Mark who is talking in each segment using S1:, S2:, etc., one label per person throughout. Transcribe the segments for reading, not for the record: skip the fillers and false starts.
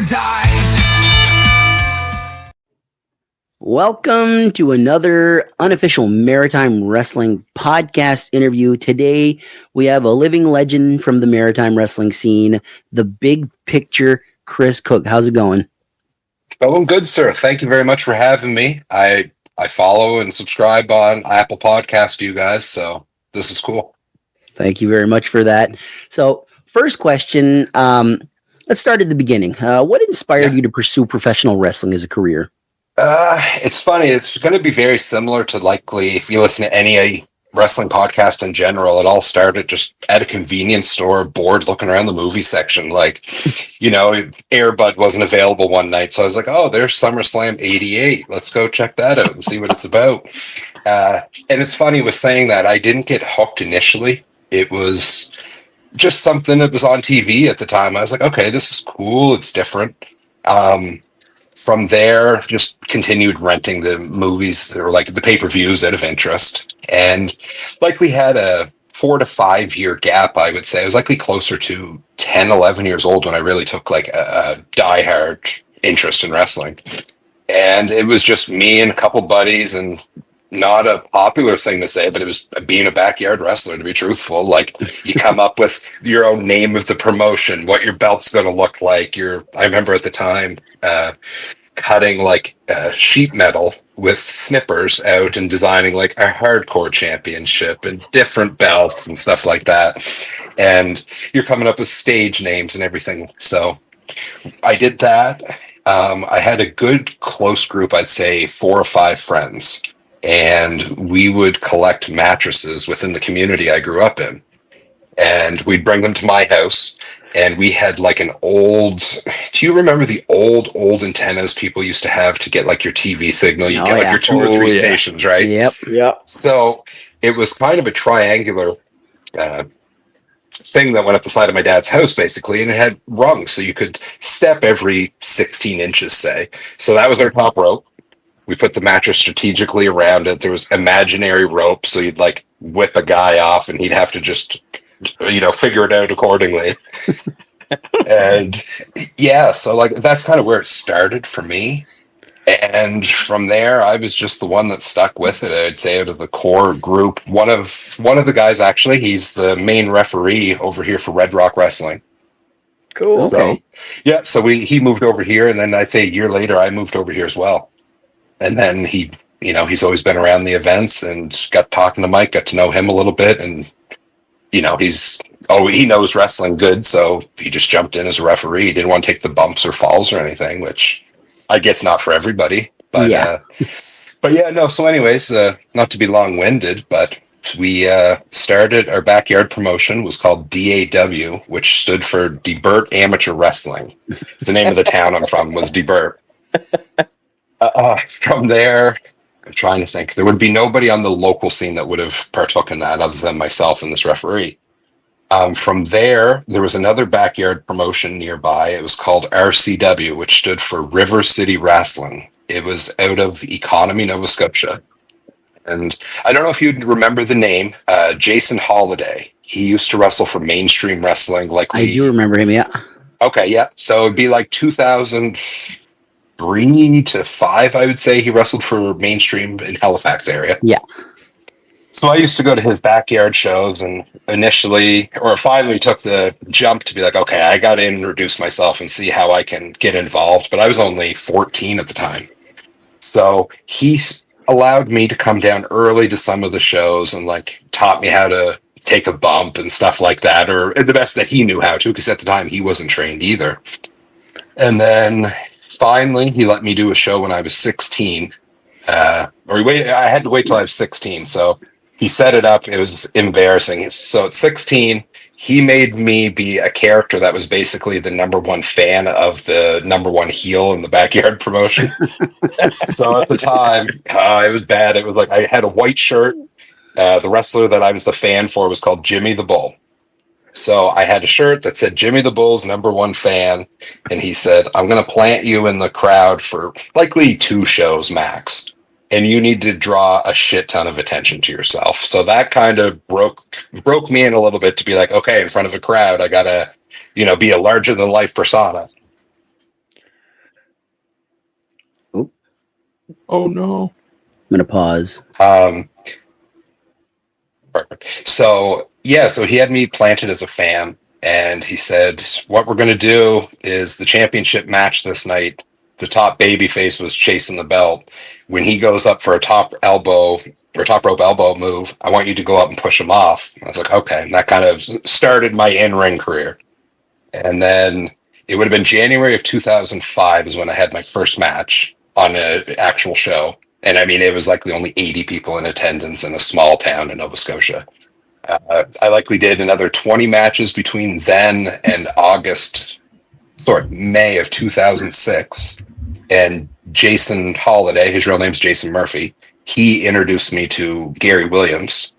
S1: dies.
S2: Welcome to another Unofficial Maritime Wrestling podcast interview. Today, we have a living legend from the Maritime wrestling scene, the big picture, Chris Cooke. How's it going?
S3: Going good, sir. Thank you very much for having me. I follow and subscribe on Apple Podcast to you guys, so this is cool.
S2: Thank you very much for that. So, first question, let's start at the beginning. What inspired you to pursue professional wrestling as a career?
S3: It's funny. It's going to be very similar to likely if you listen to any wrestling podcast in general. It all started just at a convenience store, bored, looking around the movie section. Like, you know, Air Bud wasn't available one night, so I was like, "Oh, there's SummerSlam '88. Let's go check that out and see what it's about." And it's funny with saying that I didn't get hooked initially. It was just something that was on TV at the time. I was like, "Okay, this is cool. It's different." From there, just continued renting the movies or like the pay-per-views out of interest, and likely had a 4 to 5 year gap. I would say I was likely closer to 10, 11 years old when I really took like a diehard interest in wrestling. And it was just me and a couple buddies, and not a popular thing to say, but it was being a backyard wrestler, to be truthful. Like, you come up with your own name of the promotion, what your belt's going to look like. I remember at the time cutting like sheet metal with snippers out and designing like a hardcore championship and different belts and stuff like that. And you're coming up with stage names and everything. So I did that. I had a good close group, I'd say 4 or 5 friends. And we would collect mattresses within the community I grew up in. And we'd bring them to my house. And we had like do you remember the old antennas people used to have to get like your TV signal? You get like your 2 or 3 stations, right?
S2: Yep.
S3: So it was kind of a triangular thing that went up the side of my dad's house, basically. And it had rungs. So you could step every 16 inches, say. So that was our top rope. We put the mattress strategically around it. There was imaginary rope, so you'd like whip a guy off and he'd have to just, figure it out accordingly. And yeah, so like that's kind of where it started for me. And from there, I was just the one that stuck with it. I'd say out of the core group, one of the guys, actually, he's the main referee over here for Red Rock Wrestling.
S2: Cool.
S3: So,
S2: okay.
S3: Yeah, so he moved over here, and then I'd say a year later, I moved over here as well. And then he's always been around the events and got talking to Mike, got to know him a little bit. And, he knows wrestling good. So he just jumped in as a referee. He didn't want to take the bumps or falls or anything, which I guess not for everybody. But yeah. So anyways, not to be long winded, but we started our backyard promotion was called DAW, which stood for DeBert Amateur Wrestling. It's the name of the town I'm from, was DeBert. From there, I'm trying to think. There would be nobody on the local scene that would have partook in that other than myself and this referee. From there was another backyard promotion nearby. It was called RCW, which stood for River City Wrestling. It was out of Economy, Nova Scotia. And I don't know if you'd remember the name, Jason Holiday. He used to wrestle for Mainstream Wrestling.
S2: I do remember him, yeah.
S3: Okay, yeah. So it'd be like 2003 to 5, I would say. He wrestled for Mainstream in Halifax area.
S2: Yeah.
S3: So I used to go to his backyard shows, and finally took the jump to be like, okay, I got to introduce myself and see how I can get involved. But I was only 14 at the time. So he allowed me to come down early to some of the shows and like taught me how to take a bump and stuff like that, or the best that he knew how to, because at the time he wasn't trained either. And then finally, he let me do a show when I was 16. I had to wait till I was 16. So he set it up. It was embarrassing. So at 16, he made me be a character that was basically the number one fan of the number one heel in the backyard promotion. So at the time, it was bad. It was like I had a white shirt. The wrestler that I was the fan for was called Jimmy the Bull. So I had a shirt that said Jimmy the Bull's number one fan. And he said, I'm going to plant you in the crowd for likely 2 shows max. And you need to draw a shit ton of attention to yourself. So that kind of broke me in a little bit to be like, okay, in front of a crowd, I got to, be a larger than life persona.
S1: Oh no.
S2: I'm gonna pause.
S3: Um, Perfect. So yeah, so he had me planted as a fan, and he said, "What we're going to do is the championship match this night. The top babyface was chasing the belt. When he goes up for a top elbow or top rope elbow move, I want you to go up and push him off." I was like, "Okay." And that kind of started my in-ring career. And then it would have been January of 2005 is when I had my first match on an actual show. And I mean, it was likely only 80 people in attendance in a small town in Nova Scotia. I likely did another 20 matches between then and May of 2006. And Jason Holiday, his real name's Jason Murphy, he introduced me to Gary Williams.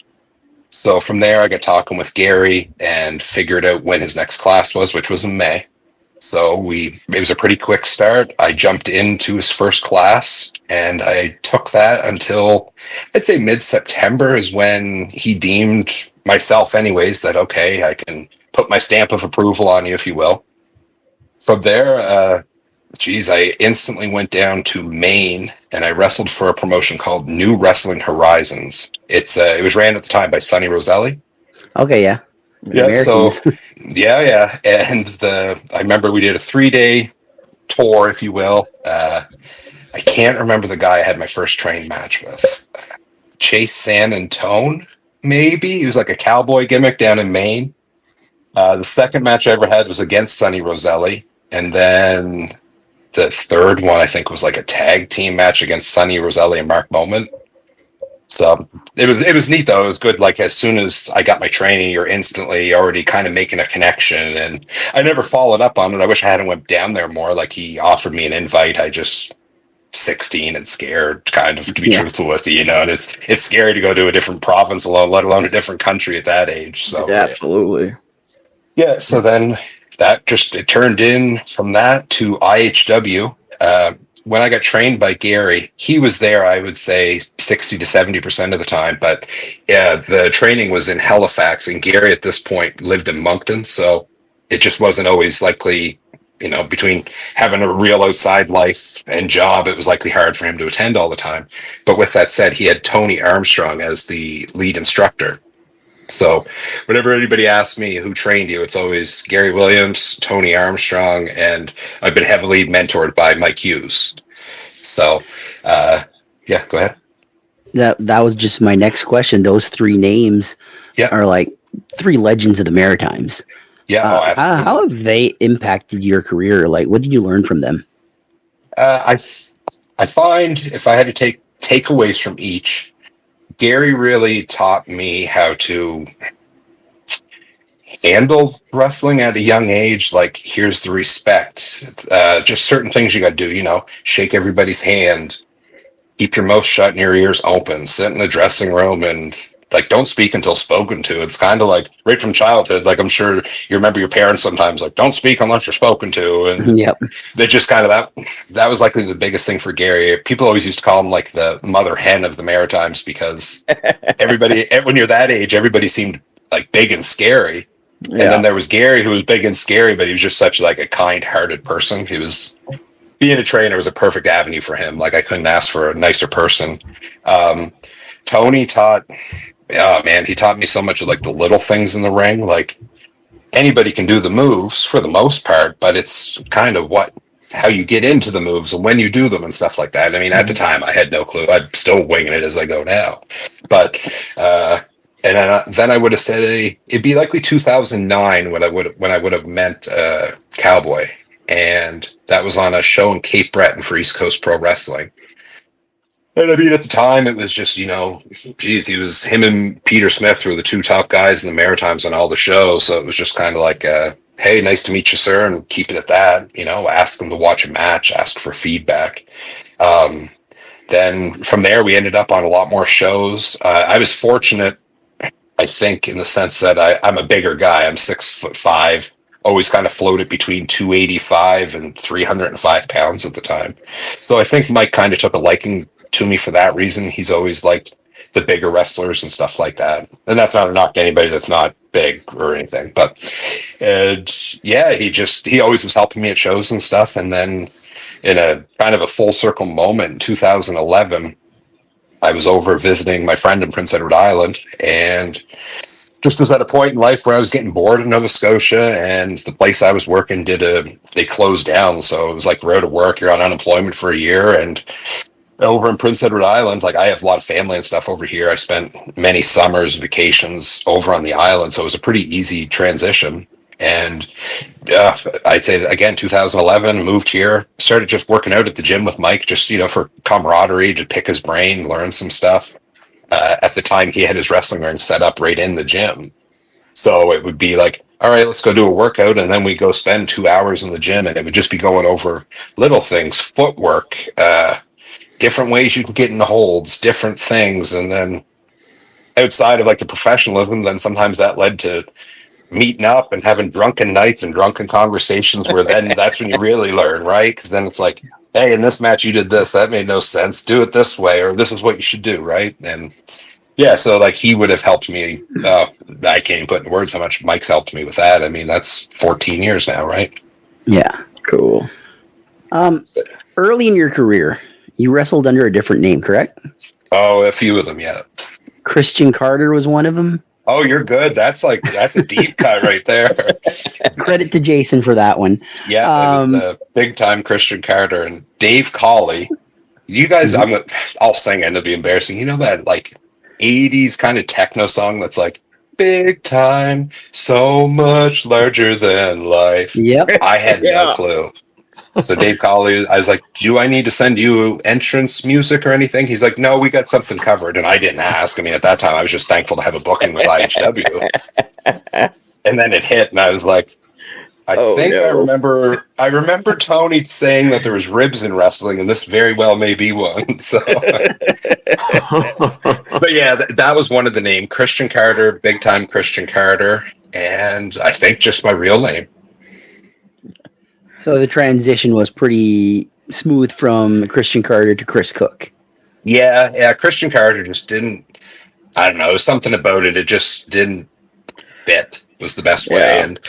S3: So from there, I got talking with Gary and figured out when his next class was, which was in May. So it was a pretty quick start. I jumped into his first class and I took that until I'd say mid-September is when he deemed myself anyways that, okay, I can put my stamp of approval on you, if you will. From there, I instantly went down to Maine and I wrestled for a promotion called New Wrestling Horizons. It was ran at the time by Sonny Roselli.
S2: Okay, yeah.
S3: Yeah,
S2: Americans.
S3: so yeah, and I remember we did a 3-day tour, if you will. I can't remember the guy I had my first train match with. Chase San Antone, maybe. He was like a cowboy gimmick down in Maine. The second match I ever had was against Sonny Roselli, and then the third one I think was like a tag team match against Sonny Roselli and Mark Moment. So it was neat though. It was good. Like as soon as I got my training, you're instantly already kind of making a connection. And I never followed up on it. I wish I hadn't went down there more. Like he offered me an invite. I just 16 and scared, kind of, to be truthful with you, And it's scary to go to a different province alone, let alone a different country at that age. So
S1: yeah, absolutely.
S3: Yeah. So then it turned in from that to IHW. When I got trained by Gary, he was there, I would say 60 to 70% of the time, but the training was in Halifax and Gary at this point lived in Moncton. So it just wasn't always likely, between having a real outside life and job, it was likely hard for him to attend all the time. But with that said, he had Tony Armstrong as the lead instructor. So whenever anybody asks me who trained you, it's always Gary Williams, Tony Armstrong, and I've been heavily mentored by Mike Hughes. So, yeah, go ahead.
S2: That was just my next question. Those three names are like three legends of the Maritimes.
S3: Yeah, absolutely.
S2: How have they impacted your career? Like, what did you learn from them?
S3: I find if I had to take takeaways from each, Gary really taught me how to handle wrestling at a young age. Like, here's the respect. Just certain things you got to do, shake everybody's hand, keep your mouth shut and your ears open, sit in the dressing room and don't speak until spoken to. It's kind of like right from childhood. Like, I'm sure you remember your parents sometimes like, don't speak unless you're spoken to. And they just kind of that was likely the biggest thing for Gary. People always used to call him like the mother hen of the Maritimes because everybody, when you're that age, everybody seemed like big and scary. And then there was Gary who was big and scary, but he was just such like a kind-hearted person. Being a trainer was a perfect avenue for him. Like, I couldn't ask for a nicer person. Tony he taught me so much of like the little things in the ring. Like, anybody can do the moves for the most part, but it's kind of how you get into the moves and when you do them and stuff like that. I mean, at the time I had no clue. I'm still winging it as I go now. But, and then I would have said it'd be likely 2009 when I would have met Cowboy. And that was on a show in Cape Breton for East Coast Pro Wrestling. And I mean, at the time, it was just, he was him and Peter Smith were the two top guys in the Maritimes on all the shows. So it was just kind of like, hey, nice to meet you, sir, and keep it at that. Ask them to watch a match, ask for feedback. Then from there, we ended up on a lot more shows. I was fortunate, I think, in the sense that I'm a bigger guy. I'm 6'5", always kind of floated between 285 and 305 pounds at the time. So I think Mike kind of took a liking to me for that reason. He's always liked the bigger wrestlers and stuff like that. And that's not a knock to anybody that's not big or anything. But and yeah, he always was helping me at shows and stuff. And then in a kind of a full circle moment in 2011, I was over visiting my friend in Prince Edward Island, and just was at a point in life where I was getting bored in Nova Scotia, and the place I was working they closed down. So it was like, we're out of work, you're on unemployment for a year. And over in Prince Edward Island, like, I have a lot of family and stuff over here. I spent many summers, vacations over on the island. So it was a pretty easy transition. And I'd say, again, 2011, moved here, started just working out at the gym with Mike, just, for camaraderie, to pick his brain, learn some stuff. At the time, he had his wrestling ring set up right in the gym. So it would be like, all right, let's go do a workout. And then we go spend 2 hours in the gym, and it would just be going over little things, footwork, different ways you can get into holds, different things. And then outside of like the professionalism, then sometimes that led to meeting up and having drunken nights and drunken conversations, where then that's when you really learn, right? Because then it's like, hey, in this match you did this, that made no sense, do it this way, or this is what you should do, right? And yeah, so like, he would have helped me. I can't even put in words how much Mike's helped me with that. I mean, that's 14 years now, right?
S2: Yeah, cool. Early in your career, you wrestled under a different name, correct?
S3: Oh, a few of them, yeah.
S2: Christian Carter was one of them.
S3: Oh, you're good. That's a deep cut right there.
S2: Credit to Jason for that one.
S3: Yeah, it was big time Christian Carter and Dave Colley. You guys, I'll sing and it'll be embarrassing. You know that like 80s kind of techno song that's like, big time, so much larger than life.
S2: Yep.
S3: I had no clue. So Dave Colley, I was like, do I need to send you entrance music or anything? He's like, no, we got something covered. And I didn't ask. I mean, at that time, I was just thankful to have a booking with IHW. And then it hit, and I was like, I remember Tony saying that there was ribs in wrestling, and this very well may be one. So, but yeah, that was one of the name, Christian Carter, big time Christian Carter, and I think just my real name.
S2: So the transition was pretty smooth from Christian Carter to Chris Cooke.
S3: Yeah, Christian Carter just didn't, I don't know, something about it. It just didn't fit, was the best way. Yeah. And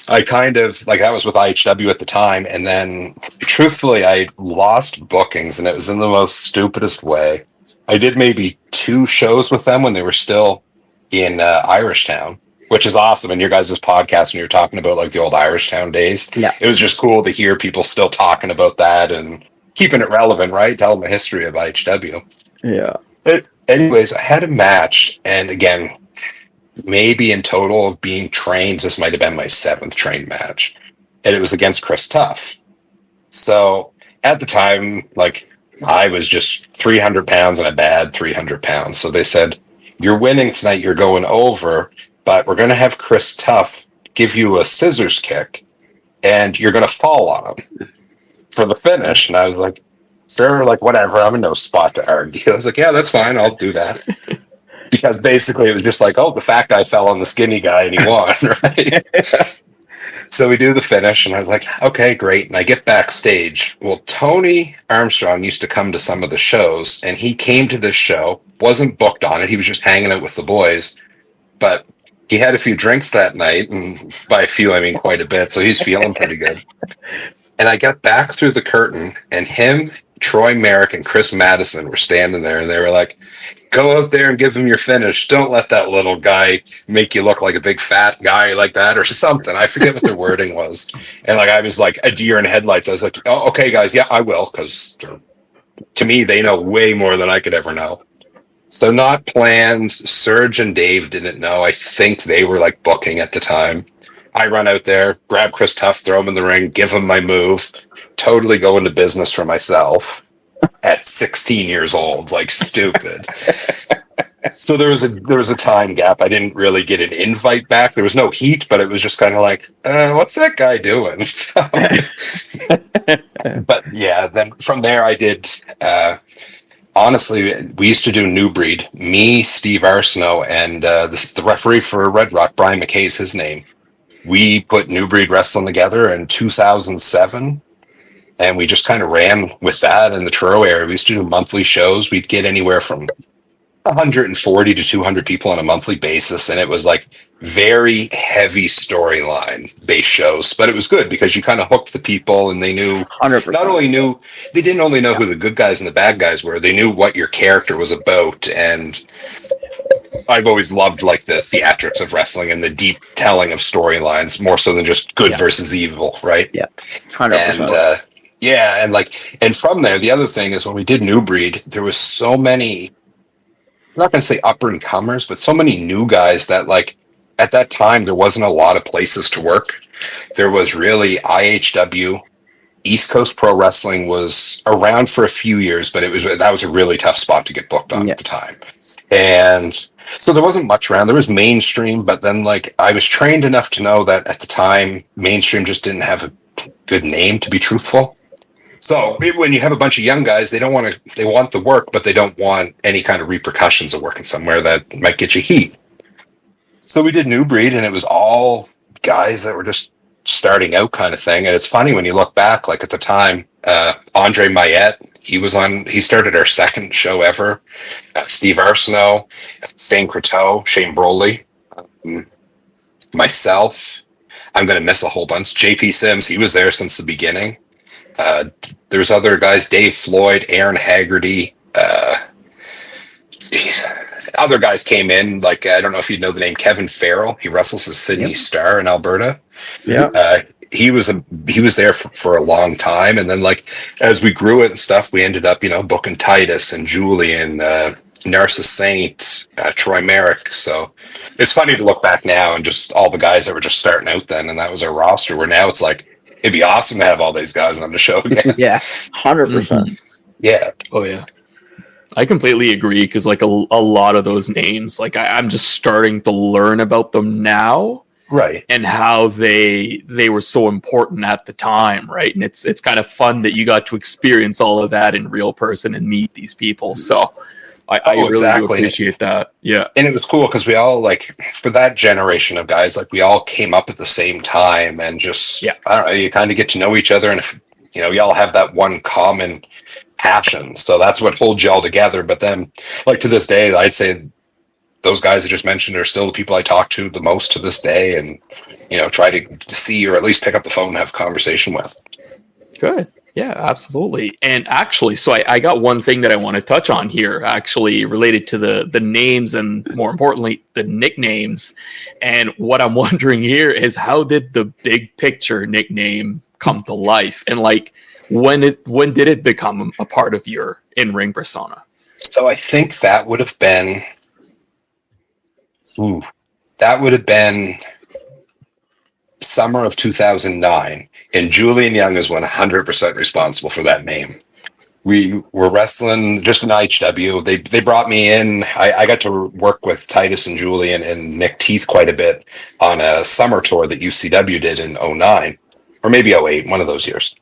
S3: I kind of, like, I was with IHW at the time, and then truthfully, I lost bookings, and it was in the most stupidest way. I did maybe 2 shows with them when they were still in Irishtown, which is awesome. And your guys' podcast, when you're talking about like the old Irishtown days,
S2: yeah,
S3: it was just cool to hear people still talking about that and keeping it relevant, right? Telling the history of IHW.
S2: Yeah.
S3: But anyways, I had a match, and again, maybe in total of being trained, this might have been my 7th trained match, and it was against Chris Tuff. So at the time, like, I was just 300 pounds and a bad 300 pounds. So they said, you're winning tonight, you're going over, but we're going to have Chris Tuff give you a scissors kick, and you're going to fall on him for the finish. And I was like, sure, like, whatever. I'm in no spot to argue. I was like, yeah, that's fine. I'll do that. Because basically it was just like, oh, the fat guy fell on the skinny guy and he won, right? So we do the finish, and I was like, okay, great. And I get backstage. Well, Tony Armstrong used to come to some of the shows, and he came to this show, wasn't booked on it. He was just hanging out with the boys, but he had a few drinks that night, and by a few, I mean quite a bit, so he's feeling pretty good. And I got back through the curtain, and him, Troy Merrick, and Chris Madison were standing there, and they were like, go out there and give him your finish. Don't let that little guy make you look like a big fat guy like that or something. I forget what their wording was. And like, I was like a deer in headlights. I was like, oh, okay, guys, yeah, I will, because to me, they know way more than I could ever know. So not planned. Serge and Dave didn't know. I think they were like booking at the time. I run out there, grab Chris Tuff, throw him in the ring, give him my move, totally go into business for myself at 16 years old, like stupid. So there was a time gap. I didn't really get an invite back. There was no heat, but it was just kind of like, what's that guy doing? So, but yeah, then from there I did. Honestly, we used to do New Breed. Me, Steve Arsenault, and the referee for Red Rock, Brian McKay's his name. We put New Breed Wrestling together in 2007, and we just kind of ran with that in the Truro area. We used to do monthly shows. We'd get anywhere from 140 to 200 people on a monthly basis, and it was like very heavy storyline based shows, but it was good because you kind of hooked the people, and they knew
S2: 100%.
S3: not only knew they didn't only know
S2: Yeah.
S3: who the good guys and the bad guys were, they knew what your character was about. And I've always loved like the theatrics of wrestling and the deep telling of storylines more so than just good versus evil, right?
S2: Yeah, 100%.
S3: And yeah, and like, and from there, the other thing is when we did New Breed, there was so many, I'm not going to say upper and comers, but so many new guys that like at that time there wasn't a lot of places to work. There was really IHW. East Coast Pro Wrestling was around for a few years, but that was a really tough spot to get booked on at the time. And so there wasn't much around. There was Mainstream, but then like I was trained enough to know that at the time Mainstream just didn't have a good name, to be truthful. So when you have a bunch of young guys, they want the work, but they don't want any kind of repercussions of working somewhere that might get you heat. So we did New Breed, and it was all guys that were just starting out kind of thing. And it's funny when you look back, like at the time, Andre Mayette, he started our second show ever. Steve Arsenault, Shane Croteau, Shane Broly, myself. I'm going to miss a whole bunch. JP Sims, he was there since the beginning. There's other guys, Dave Floyd, Aaron Haggerty. Other guys came in, like, I don't know if you know the name Kevin Farrell. He wrestles as Sydney Star in Alberta.
S2: Yeah.
S3: He was there for a long time. And then like, as we grew it and stuff, we ended up, booking Titus and Julian, Narcissus Saint, Troy Merrick. So it's funny to look back now and just all the guys that were just starting out then. And that was our roster, where now it's like, it'd be awesome to have all these guys on the show again.
S2: Yeah, 100%.
S3: Yeah.
S1: Oh yeah, I completely agree, because like a lot of those names, like I'm just starting to learn about them now,
S3: right?
S1: And how they were so important at the time, right? And it's kind of fun that you got to experience all of that in real person and meet these people. So I really do appreciate that. Yeah.
S3: And it was cool because we all, like, for that generation of guys, like, we all came up at the same time, and just, I don't know, you kind of get to know each other, and if, y'all have that one common passion. So that's what holds y'all together. But then, like, to this day, I'd say those guys I just mentioned are still the people I talk to the most to this day, and, try to see or at least pick up the phone and have a conversation with.
S1: Good. Yeah, absolutely. And actually, so I got one thing that I want to touch on here, actually related to the names, and more importantly, the nicknames. And what I'm wondering here is, how did the Big Picture nickname come to life? And like, when did it become a part of your in-ring persona?
S3: So I think that would have been summer of 2009, and Julian Young is 100% responsible for that name. We were wrestling just in IHW. They brought me in. I got to work with Titus and Julian and Nick Teeth quite a bit on a summer tour that UCW did in 09, or maybe 08, one of those years.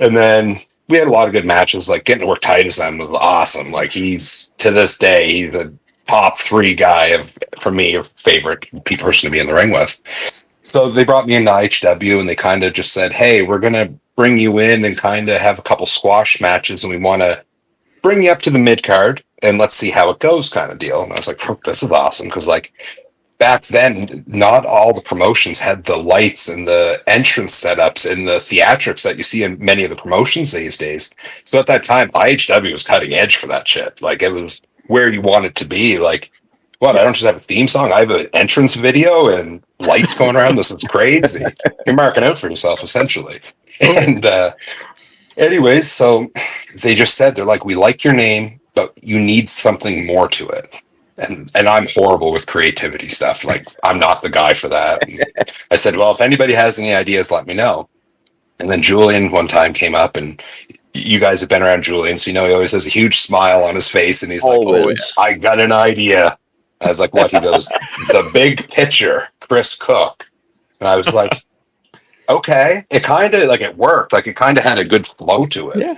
S3: And then we had a lot of good matches. Like, getting to work Titus then was awesome. Like, he's, to this day, he's the top 3 guy for me, a favorite person to be in the ring with. So they brought me into IHW, and they kind of just said, hey, we're going to bring you in and kind of have a couple squash matches, and we want to bring you up to the mid card and let's see how it goes, kind of deal. And I was like, this is awesome. Because like, back then, not all the promotions had the lights and the entrance setups and the theatrics that you see in many of the promotions these days. So at that time, IHW was cutting edge for that shit. Like, it was where you want it to be. Like, what? I don't just have a theme song. I have an entrance video and lights going around. This is crazy. You're marking out for yourself, essentially. And anyways, so they just said, they're like, we like your name, but you need something more to it. And I'm horrible with creativity stuff. Like, I'm not the guy for that. And I said, well, if anybody has any ideas, let me know. And then Julian one time came up, and you guys have been around Julian, so he always has a huge smile on his face, and he's like, oh, I got an idea. I was like, what? He goes, the Big Picture, Chris Cooke. And I was like, okay. It kind of, like, it worked. Like, it kind of had a good flow to it.
S1: Yeah.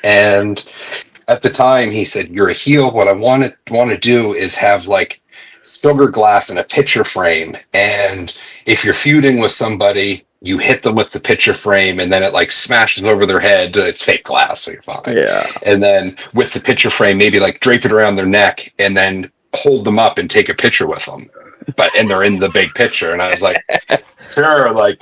S3: And at the time, he said, you're a heel. What I want to do is have, like, silver glass in a picture frame. And if you're feuding with somebody, you hit them with the picture frame, and then it, like, smashes over their head. It's fake glass, so you're fine.
S2: Yeah.
S3: And then with the picture frame, maybe, like, drape it around their neck, and then hold them up and take a picture with them, and they're in the big picture. And I was like, sure, like,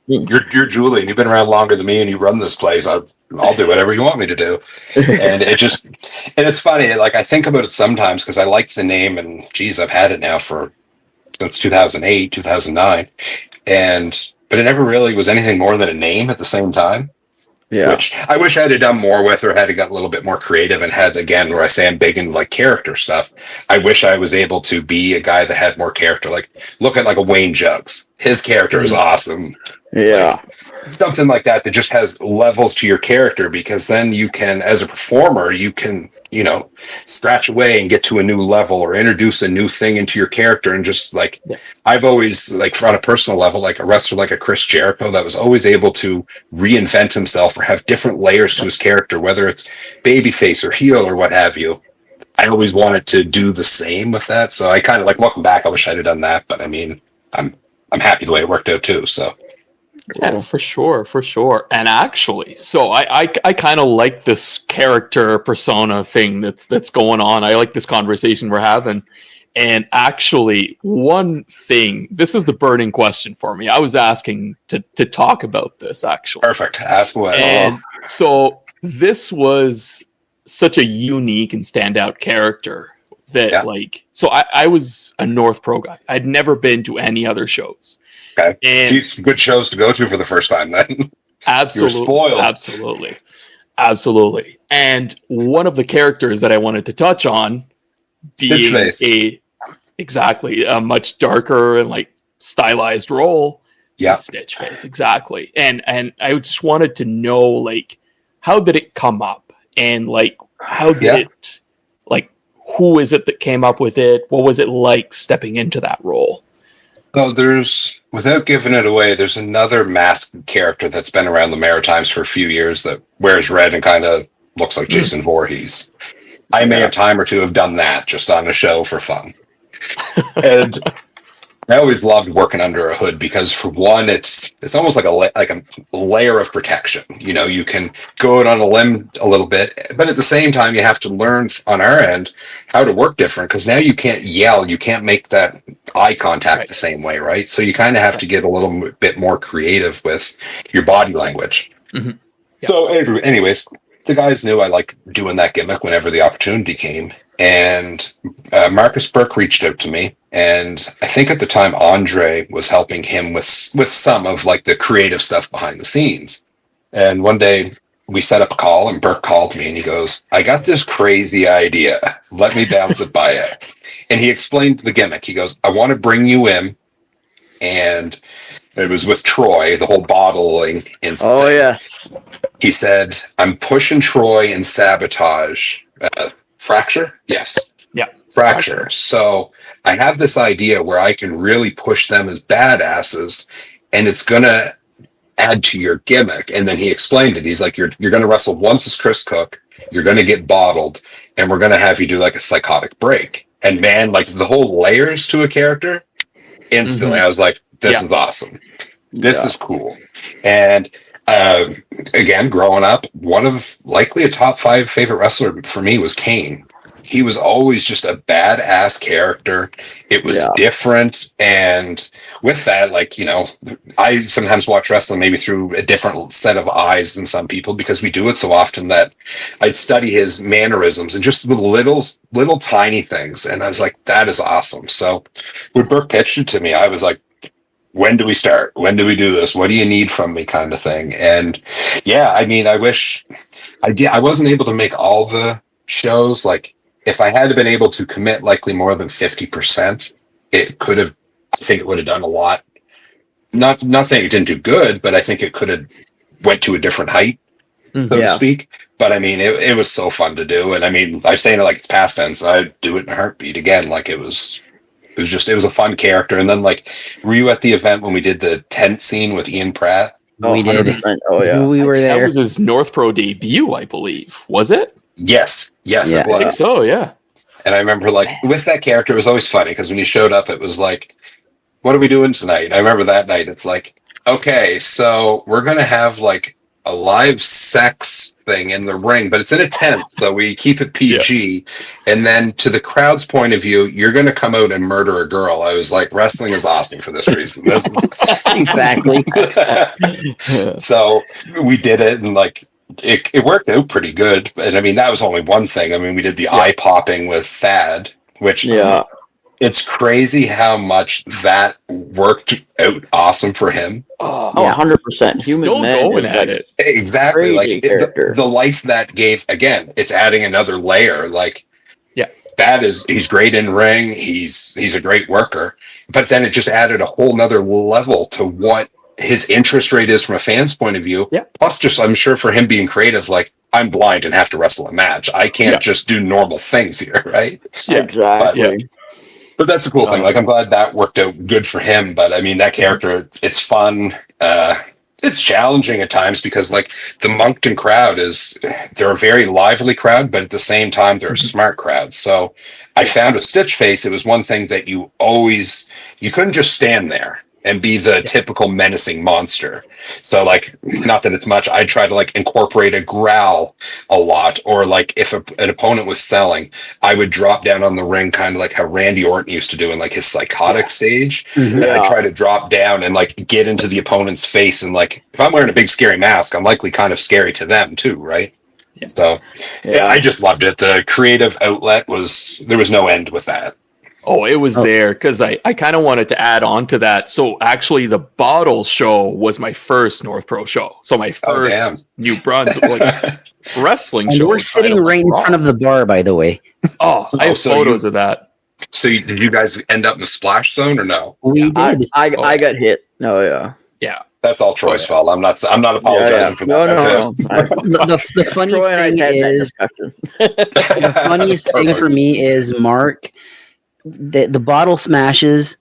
S3: you're Julian, you've been around longer than me and you run this place. I'll do whatever you want me to do. And it's funny, like, I think about it sometimes because I like the name, and geez, I've had it now since 2008, 2009. But it never really was anything more than a name at the same time.
S4: Yeah.
S3: Which I wish I had done more with, or had got a little bit more creative and had, again, where I say I'm big in like character stuff. I wish I was able to be a guy that had more character. Like, look at like a Wayne Jugs. His character is awesome.
S4: Yeah.
S3: Like, something like that just has levels to your character, because then you can, as a performer, you can, scratch away and get to a new level or introduce a new thing into your character. And just like, I've always, like, on a personal level, like a wrestler like a Chris Jericho that was always able to reinvent himself or have different layers to his character, whether it's babyface or heel or what have you. I always wanted to do the same with that. So I kind of like, looking back, I wish I'd have done that, but I mean, I'm happy the way it worked out too. So.
S1: Yeah, for sure. And actually, so I kind of like this character persona thing that's going on. I like this conversation we're having. And actually, one thing, this is the burning question for me. I was asking to talk about this, actually.
S3: Perfect. Ask away.
S1: And so this was such a unique and standout character that, so I was a North Pro guy. I'd never been to any other shows.
S3: Okay.
S1: And
S3: Geez, good shows to go to for the first time then.
S1: Absolutely.
S3: You're spoiled.
S1: Absolutely. And one of the characters that I wanted to touch on being a much darker and like stylized role.
S3: Yeah.
S1: Stitchface, exactly. And I just wanted to know, like, how did it come up? And like, how did it, like, who is it that came up with it? What was it like stepping into that role?
S3: Well, without giving it away, there's another masked character that's been around the Maritimes for a few years that wears red and kind of looks like Jason Voorhees. I may have time or two have done that just on a show for fun. And I always loved working under a hood because, for one, it's almost like a layer of protection. You can go out on a limb a little bit, but at the same time, you have to learn on our end how to work different, because now you can't yell, you can't make that eye contact the same way, right? So you kind of have to get a little bit more creative with your body language.
S1: Mm-hmm. Yeah.
S3: So, anyways, the guys knew I liked doing that gimmick whenever the opportunity came. And Marcus Burke reached out to me, and I think at the time Andre was helping him with some of like the creative stuff behind the scenes. And one day we set up a call, and Burke called me and he goes, "I got this crazy idea. Let me bounce it by you." And he explained the gimmick. He goes, "I want to bring you in," and it was with Troy, the whole bottling incident.
S4: Oh yes.
S3: He said, "I'm pushing Troy in Sabotage." Fracture? Yes.
S1: Yeah.
S3: Fracture. So I have this idea where I can really push them as badasses, and it's going to add to your gimmick. And then he explained it. He's like, you're going to wrestle once as Chris Cooke, you're going to get bottled, and we're going to have you do like a psychotic break. And man, like the whole layers to a character, instantly I was like, this is awesome. This is cool. And again, growing up, one of likely a top 5 favorite wrestler for me was Kane. He was always just a badass character. It was different. And with that, like, I sometimes watch wrestling maybe through a different set of eyes than some people, because we do it so often that I'd study his mannerisms and just little tiny things. And I was like, that is awesome. So when Burke pitched it to me, I was like, when do we start? When do we do this? What do you need from me, kind of thing? And I mean, I wish I wasn't able to make all the shows. Like, if I had been able to commit likely more than 50%, it could have, I think it would have done a lot. Not saying it didn't do good, but I think it could have went to a different height, so to speak. But I mean, it was so fun to do. And I mean, I'm saying it like it's past tense. I'd do it in a heartbeat again. Like, it was a fun character. And then, like, were you at the event when we did the tent scene with Ian Pratt?
S2: We did.
S4: 100%. Oh yeah.
S2: We were there.
S1: That was his North Pro debut, I believe. Was it?
S3: Yes,
S2: Yeah.
S3: it
S1: I think
S3: was.
S1: so, yeah.
S3: And I remember, like, with that character, it was always funny because when he showed up, it was like, what are we doing tonight? I remember that night. It's like, okay, so we're going to have like a live sex thing in the ring, but it's in a tent, so we keep it PG. And then to the crowd's point of view, you're going to come out and murder a girl. I was like, wrestling is awesome for this reason. This is
S2: Exactly.
S3: So we did it, and like it worked out pretty good. And I mean, that was only one thing. I mean, we did the eye popping with Thad, which it's crazy how much that worked out awesome for him.
S4: Oh, 100%.
S1: Still going at it.
S3: Exactly. Like
S4: character.
S3: the life that gave, again, it's adding another layer. Like, Thad he's great in ring. He's a great worker, but then it just added a whole nother level to what his interest rate is from a fan's point of view.
S1: Yeah.
S3: Plus, just I'm sure for him being creative, like I'm blind and have to wrestle a match. I can't just do normal things here, right?
S1: Yeah.
S4: Exactly.
S3: But that's a cool thing. Like I'm glad that worked out good for him. But I mean, that character, it's fun. It's challenging at times because like the Moncton crowd they're a very lively crowd, but at the same time, they're a smart crowd. So I found a Stitch face. It was one thing that you couldn't just stand there and be the typical menacing monster. So like, not that it's much, I try to like incorporate a growl a lot, or like if an opponent was selling, I would drop down on the ring, kind of like how Randy Orton used to do in like his psychotic stage. And I try to drop down and like get into the opponent's face. And like, if I'm wearing a big scary mask, I'm likely kind of scary to them too. Right. Yeah. So I just loved it. The creative outlet there was no end with that.
S1: Oh, it was there because I kind of wanted to add on to that. So actually, the Bottle show was my first North Pro show. So my first New Brunswick wrestling show.
S2: We're sitting right in front of the bar, by the way.
S1: Oh, I have photos of that.
S3: So did you guys end up in the splash zone or no?
S2: We did.
S4: I got hit. Oh, yeah.
S1: Yeah.
S3: That's all Troy's fault. I'm not apologizing for that.
S4: No.
S2: The funniest thing is the funniest thing for me is Mark. The bottle smashes.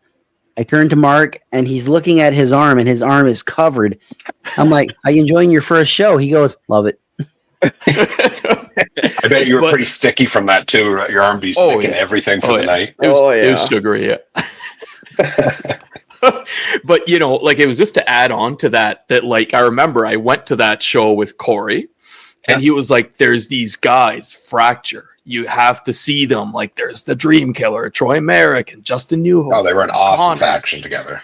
S2: I turn to Mark, and he's looking at his arm, and his arm is covered. I'm like, "Are you enjoying your first show?" He goes, "Love it."
S3: I bet you were pretty sticky from that too. Right? Your arm be sticking everything for the night.
S1: It was sugary. Yeah. But like it was just to add on to that like I remember I went to that show with Corey, and he was like, "There's these guys, Fracture. You have to see them. Like there's the Dream Killer, Troy Merrick, and Justin Newhook."
S3: Oh, they were an awesome faction together.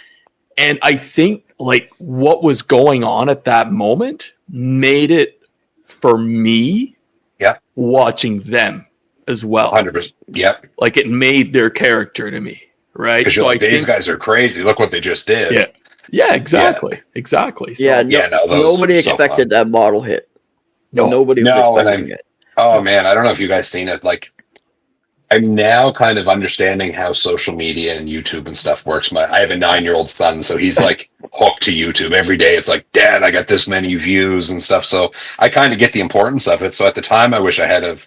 S1: And I think like what was going on at that moment made it for me watching them as well.
S3: 100%. Yep.
S1: Like it made their character to me, right?
S3: Because so these guys are crazy. Look what they just did.
S1: Yeah. Yeah, exactly. Exactly. So,
S4: nobody expected that bottle hit. Nobody was expecting it.
S3: Oh man, I don't know if you guys seen it. Like, I'm now kind of understanding how social media and YouTube and stuff works. I have a 9-year-old son, so he's like hooked to YouTube every day. It's like, Dad, I got this many views and stuff. So I kind of get the importance of it. So at the time, I wish I had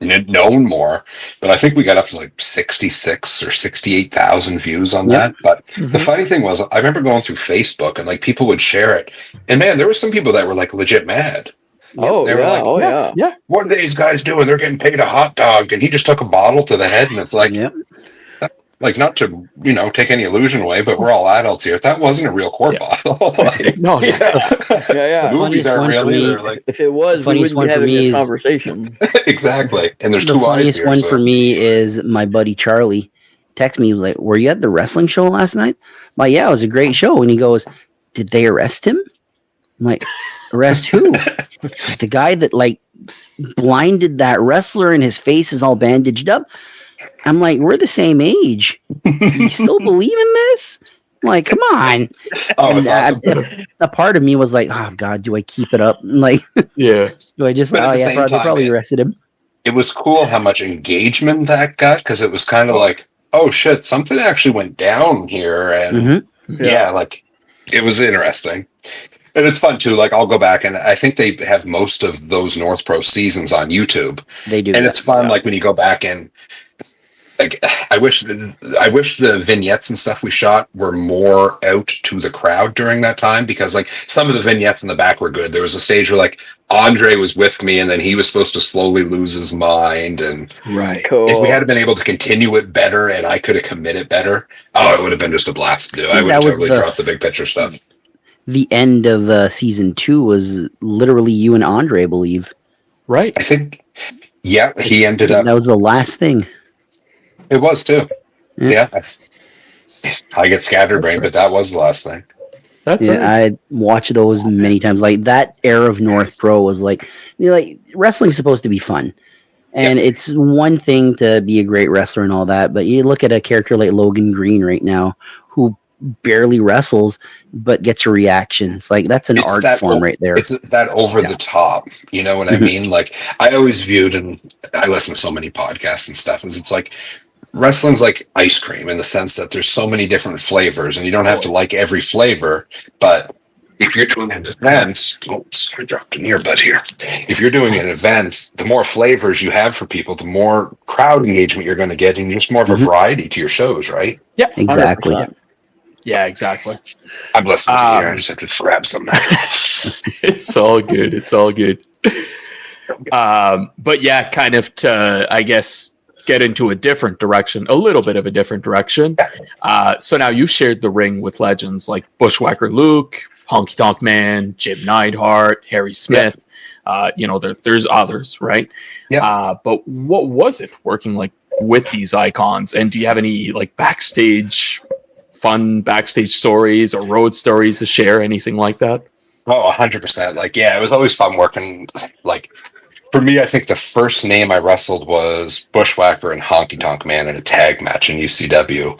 S3: known more, but I think we got up to like 66 or 68,000 views on that. But the funny thing was, I remember going through Facebook and like people would share it, and man, there were some people that were like legit mad.
S4: Oh,
S3: they were
S4: yeah.
S3: What are these guys doing? They're getting paid a hot dog, and he just took a bottle to the head, and it's like, like not to take any illusion away, but we're all adults here. That wasn't a real quart bottle. Like, movies aren't real either. Like,
S4: if it was, we wouldn't be having this conversation.
S3: Exactly. And there's
S2: the
S3: two eyes here.
S2: The funniest one for me is my buddy Charlie texted me. He was like, "Were you at the wrestling show last night?" I'm like, "Yeah, it was a great show." And he goes, "Did they arrest him?" I'm like, "Arrest who?" It's like the guy that like blinded that wrestler and his face is all bandaged up. I'm like, we're the same age. You still believe in this? I'm like, come on.
S3: Oh, that's awesome.
S2: A part of me was like, oh God, do I keep it up? And like, do I just? They probably arrested him.
S3: It was cool how much engagement that got, because it was kind of like, oh shit, something actually went down here, and like it was interesting. And it's fun too. Like I'll go back, and I think they have most of those North Pro seasons on YouTube.
S2: They do,
S3: and it's fun. Like when you go back and like, I wish the vignettes and stuff we shot were more out to the crowd during that time, because like some of the vignettes in the back were good. There was a stage where like Andre was with me, and then he was supposed to slowly lose his mind, and
S4: Cool.
S3: If we had been able to continue it better, and I could have committed better, it would have been just a blast to do. I would have totally dropped the big picture stuff.
S2: The end of season 2 was literally you and Andre, I believe.
S1: Right.
S3: I think, yeah, he ended up.
S2: That was the last thing.
S3: It was too. Yeah. I get scatterbrained,
S1: Right.
S3: but that was the last thing.
S1: That's right.
S2: I watched those many times. Like that era of North Pro was like wrestling's supposed to be fun. And it's one thing to be a great wrestler and all that, but you look at a character like Logan Green right now, who barely wrestles but gets a reaction. It's like that's an art form right there.
S3: It's that over the top. You know what I mean? Like I always viewed, and I listen to so many podcasts and stuff, is it's like wrestling's like ice cream in the sense that there's so many different flavors, and you don't have to like every flavor, but if you're doing an event, I dropped an earbud here. If you're doing an event, the more flavors you have for people, the more crowd engagement you're going to get, and just more of a variety to your shows, right?
S1: Yeah,
S2: exactly.
S1: 100%. Yeah, exactly.
S3: I'm listening to you. I just have to grab something.
S1: It's all good. It's all good. But yeah, kind of to, I guess, get into a different direction, a little bit of a different direction. So now you've shared the ring with legends like Bushwhacker Luke, Honky Tonk Man, Jim Neidhart, Harry Smith. There's others, right?
S3: Yeah.
S1: But what was it working like with these icons? And do you have any like fun backstage stories or road stories to share? Anything like that?
S3: Oh, 100%. Like, yeah, it was always fun working. Like, for me, I think the first name I wrestled was Bushwhacker and Honky Tonk Man in a tag match in UCW.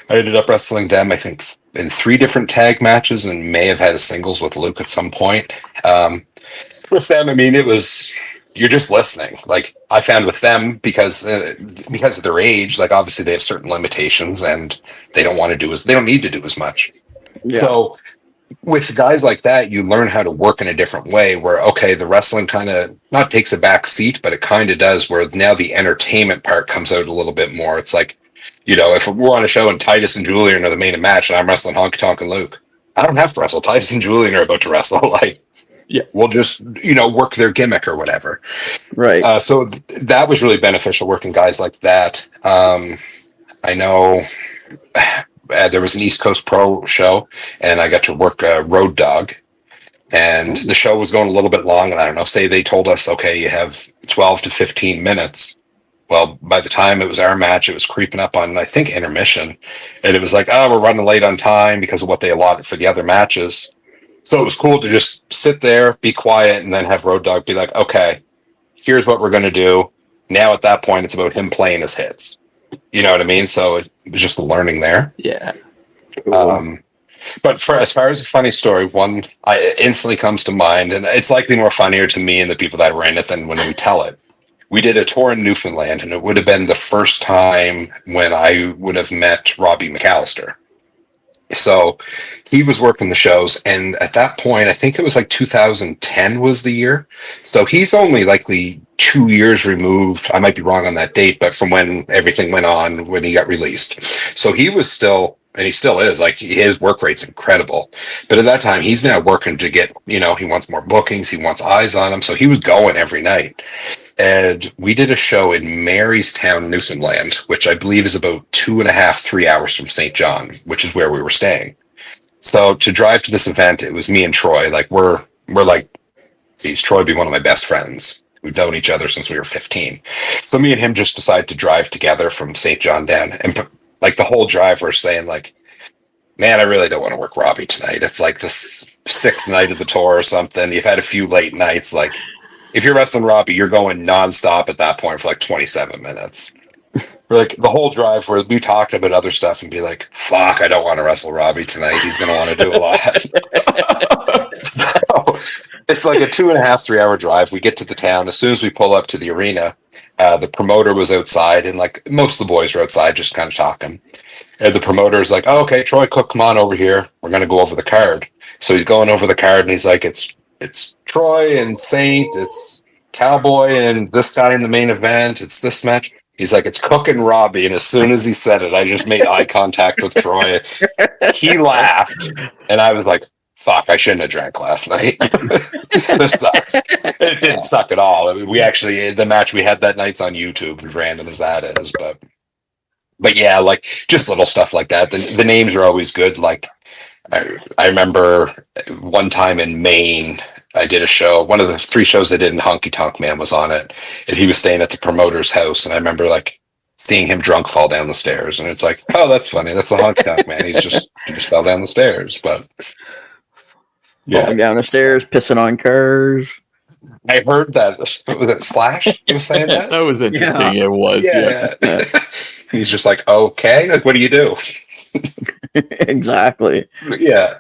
S3: I ended up wrestling them, I think, in 3 different tag matches, and may have had a singles with Luke at some point. With them, I mean, you're just listening. Like I found with them because of their age, like obviously they have certain limitations and they don't need to do as much. Yeah. So with guys like that, you learn how to work in a different way where, okay, the wrestling kind of not takes a back seat, but it kind of does, where now the entertainment part comes out a little bit more. It's like, if we're on a show and Titus and Julian are the main match and I'm wrestling Honky Tonk and Luke, I don't have to wrestle. Titus and Julian are about to wrestle. Like, yeah, we'll just, work their gimmick or whatever.
S4: Right.
S3: So that was really beneficial working guys like that. I know there was an East Coast Pro show and I got to work Road Dogg, and the show was going a little bit long. And I don't know, say they told us, okay, you have 12 to 15 minutes. Well, by the time it was our match, it was creeping up on, I think, intermission. And it was like, we're running late on time because of what they allotted for the other matches. So it was cool to just sit there, be quiet, and then have Road Dogg be like, okay, here's what we're going to do. Now at that point, it's about him playing his hits. You know what I mean? So it was just learning there.
S1: Yeah.
S3: But as far as a funny story, one instantly comes to mind, and it's likely more funnier to me and the people that were in it than when we tell it. We did a tour in Newfoundland, and it would have been the first time when I would have met Robbie McAllister. So he was working the shows, and at that point, I think it was like 2010 was the year. So he's only likely 2 years removed. I might be wrong on that date, but from when everything went on, when he got released. So he was still, and he still is, like his work rate's incredible. But at that time, he's now working to get, he wants more bookings. He wants eyes on him. So he was going every night. And we did a show in Marystown, Newfoundland, which I believe is about 2.5, 3 hours from St. John, which is where we were staying. So to drive to this event, it was me and Troy. Like we're like, geez, Troy would be one of my best friends. We've known each other since we were 15. So me and him just decided to drive together from St. John down. And like the whole drive, we're saying like, man, I really don't want to work Robbie tonight. It's like the 6th night of the tour or something. You've had a few late nights. Like, if you're wrestling Robbie, you're going nonstop at that point for like 27 minutes. We're like the whole drive where we talked about other stuff and be like, fuck, I don't want to wrestle Robbie tonight. He's going to want to do a lot. So it's like a 2.5, 3 hour drive. We get to the town. As soon as we pull up to the arena, the promoter was outside, and like most of the boys were outside just kind of talking. And the promoter is like, oh, okay, Troy Cooke, come on over here. We're going to go over the card. So he's going over the card, and he's like, it's Troy and Saint, it's Cowboy and this guy in the main event, it's this match. He's like, it's Cooke and Robbie. And as soon as he said it, I just made eye contact with Troy. He laughed, and I was like, fuck, I shouldn't have drank last night. This sucks. It didn't suck at all. I mean, we actually, the match we had that night's on YouTube, as random as that is. But yeah, like just little stuff like that. The names are always good. Like I remember one time in Maine, I did a show. One of the 3 shows I did in Honky Tonk Man was on it, and he was staying at the promoter's house. And I remember like seeing him drunk fall down the stairs, and it's like, oh, that's funny. That's the Honky Tonk Man. He just fell down the stairs, but
S4: falling down the stairs, pissing on cars.
S3: I heard that. Was it Slash? He was saying that.
S1: That was interesting. Yeah. It was. Yeah.
S3: He's just like, okay, like, what do you do?
S4: Exactly.
S3: Yeah.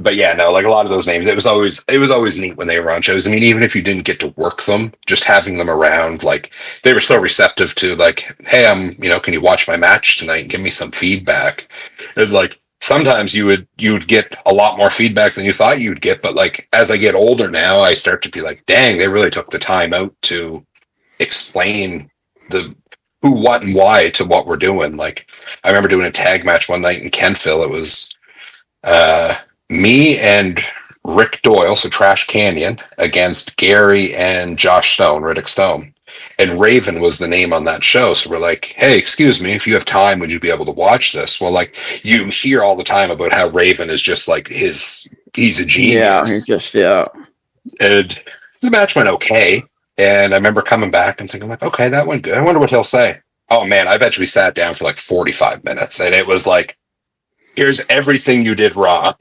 S3: But yeah, no, like a lot of those names, it was always neat when they were on shows. I mean, even if you didn't get to work them, just having them around, like they were so receptive to like, hey, can you watch my match tonight and give me some feedback? And like sometimes you would get a lot more feedback than you thought you'd get. But like as I get older now, I start to be like, dang, they really took the time out to explain the who, what, and why to what we're doing. Like I remember doing a tag match one night in Kentville. It was me and Rick Doyle, so Trash Canyon, against Gary and Josh Stone, Riddick Stone. And Raven was the name on that show. So we're like, hey, excuse me, if you have time, would you be able to watch this? Well, like you hear all the time about how Raven is just like he's a genius. And the match went okay. And I remember coming back and thinking like, okay, that went good. I wonder what he'll say. Oh man, I bet we sat down for like 45 minutes, and it was like, here's everything you did wrong.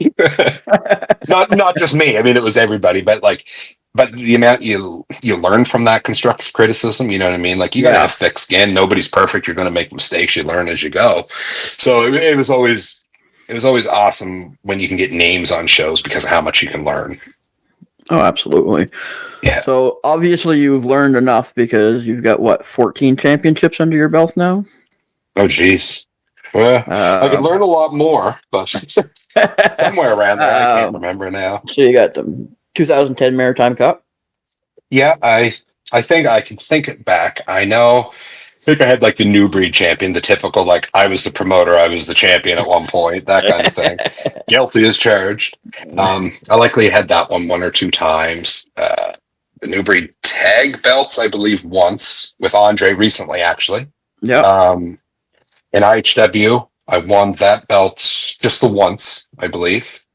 S3: not just me. I mean, it was everybody, but the amount you learn from that constructive criticism, you know what I mean? Like you gotta have thick skin. Nobody's perfect. You're going to make mistakes. You learn as you go. So it was always awesome when you can get names on shows because of how much you can learn.
S4: Oh, absolutely.
S3: Yeah.
S4: So obviously you've learned enough because you've got 14 championships under your belt now?
S3: Oh, geez. Well, I could learn a lot more, but somewhere around there, I can't remember now.
S4: So you got the 2010 Maritime Cup?
S3: Yeah, I think I can think it back. I think I had like the new breed champion, the typical, like I was the promoter, I was the champion at one point, that kind of thing. Guilty as charged. I likely had that one or two times. The new breed tag belts, I believe, once with Andre recently, actually.
S4: Yeah.
S3: In IHW, I won that belt just the once, I believe.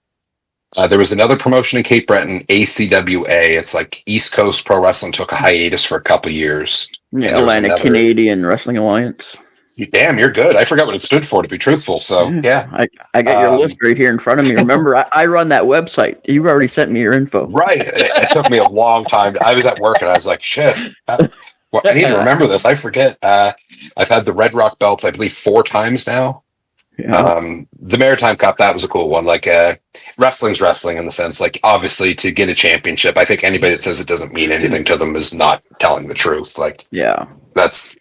S3: There was another promotion in Cape Breton, ACWA. It's like East Coast Pro Wrestling took a hiatus for a couple years.
S4: Yeah, Atlantic Canadian Wrestling Alliance.
S3: Damn, you're good. I forgot what it stood for, to be truthful. So, yeah.
S4: I got your list right here in front of me. Remember, I run that website. You've already sent me your info.
S3: Right. It took me a long time. I was at work, and I was like, shit. I need to remember this. I forget. I've had the Red Rock belt, I believe, 4 times now.
S4: Yeah.
S3: The Maritime Cup, that was a cool one. Like, wrestling's wrestling in the sense, like, obviously, to get a championship, I think anybody that says it doesn't mean anything to them is not telling the truth. Like,
S4: yeah,
S3: that's...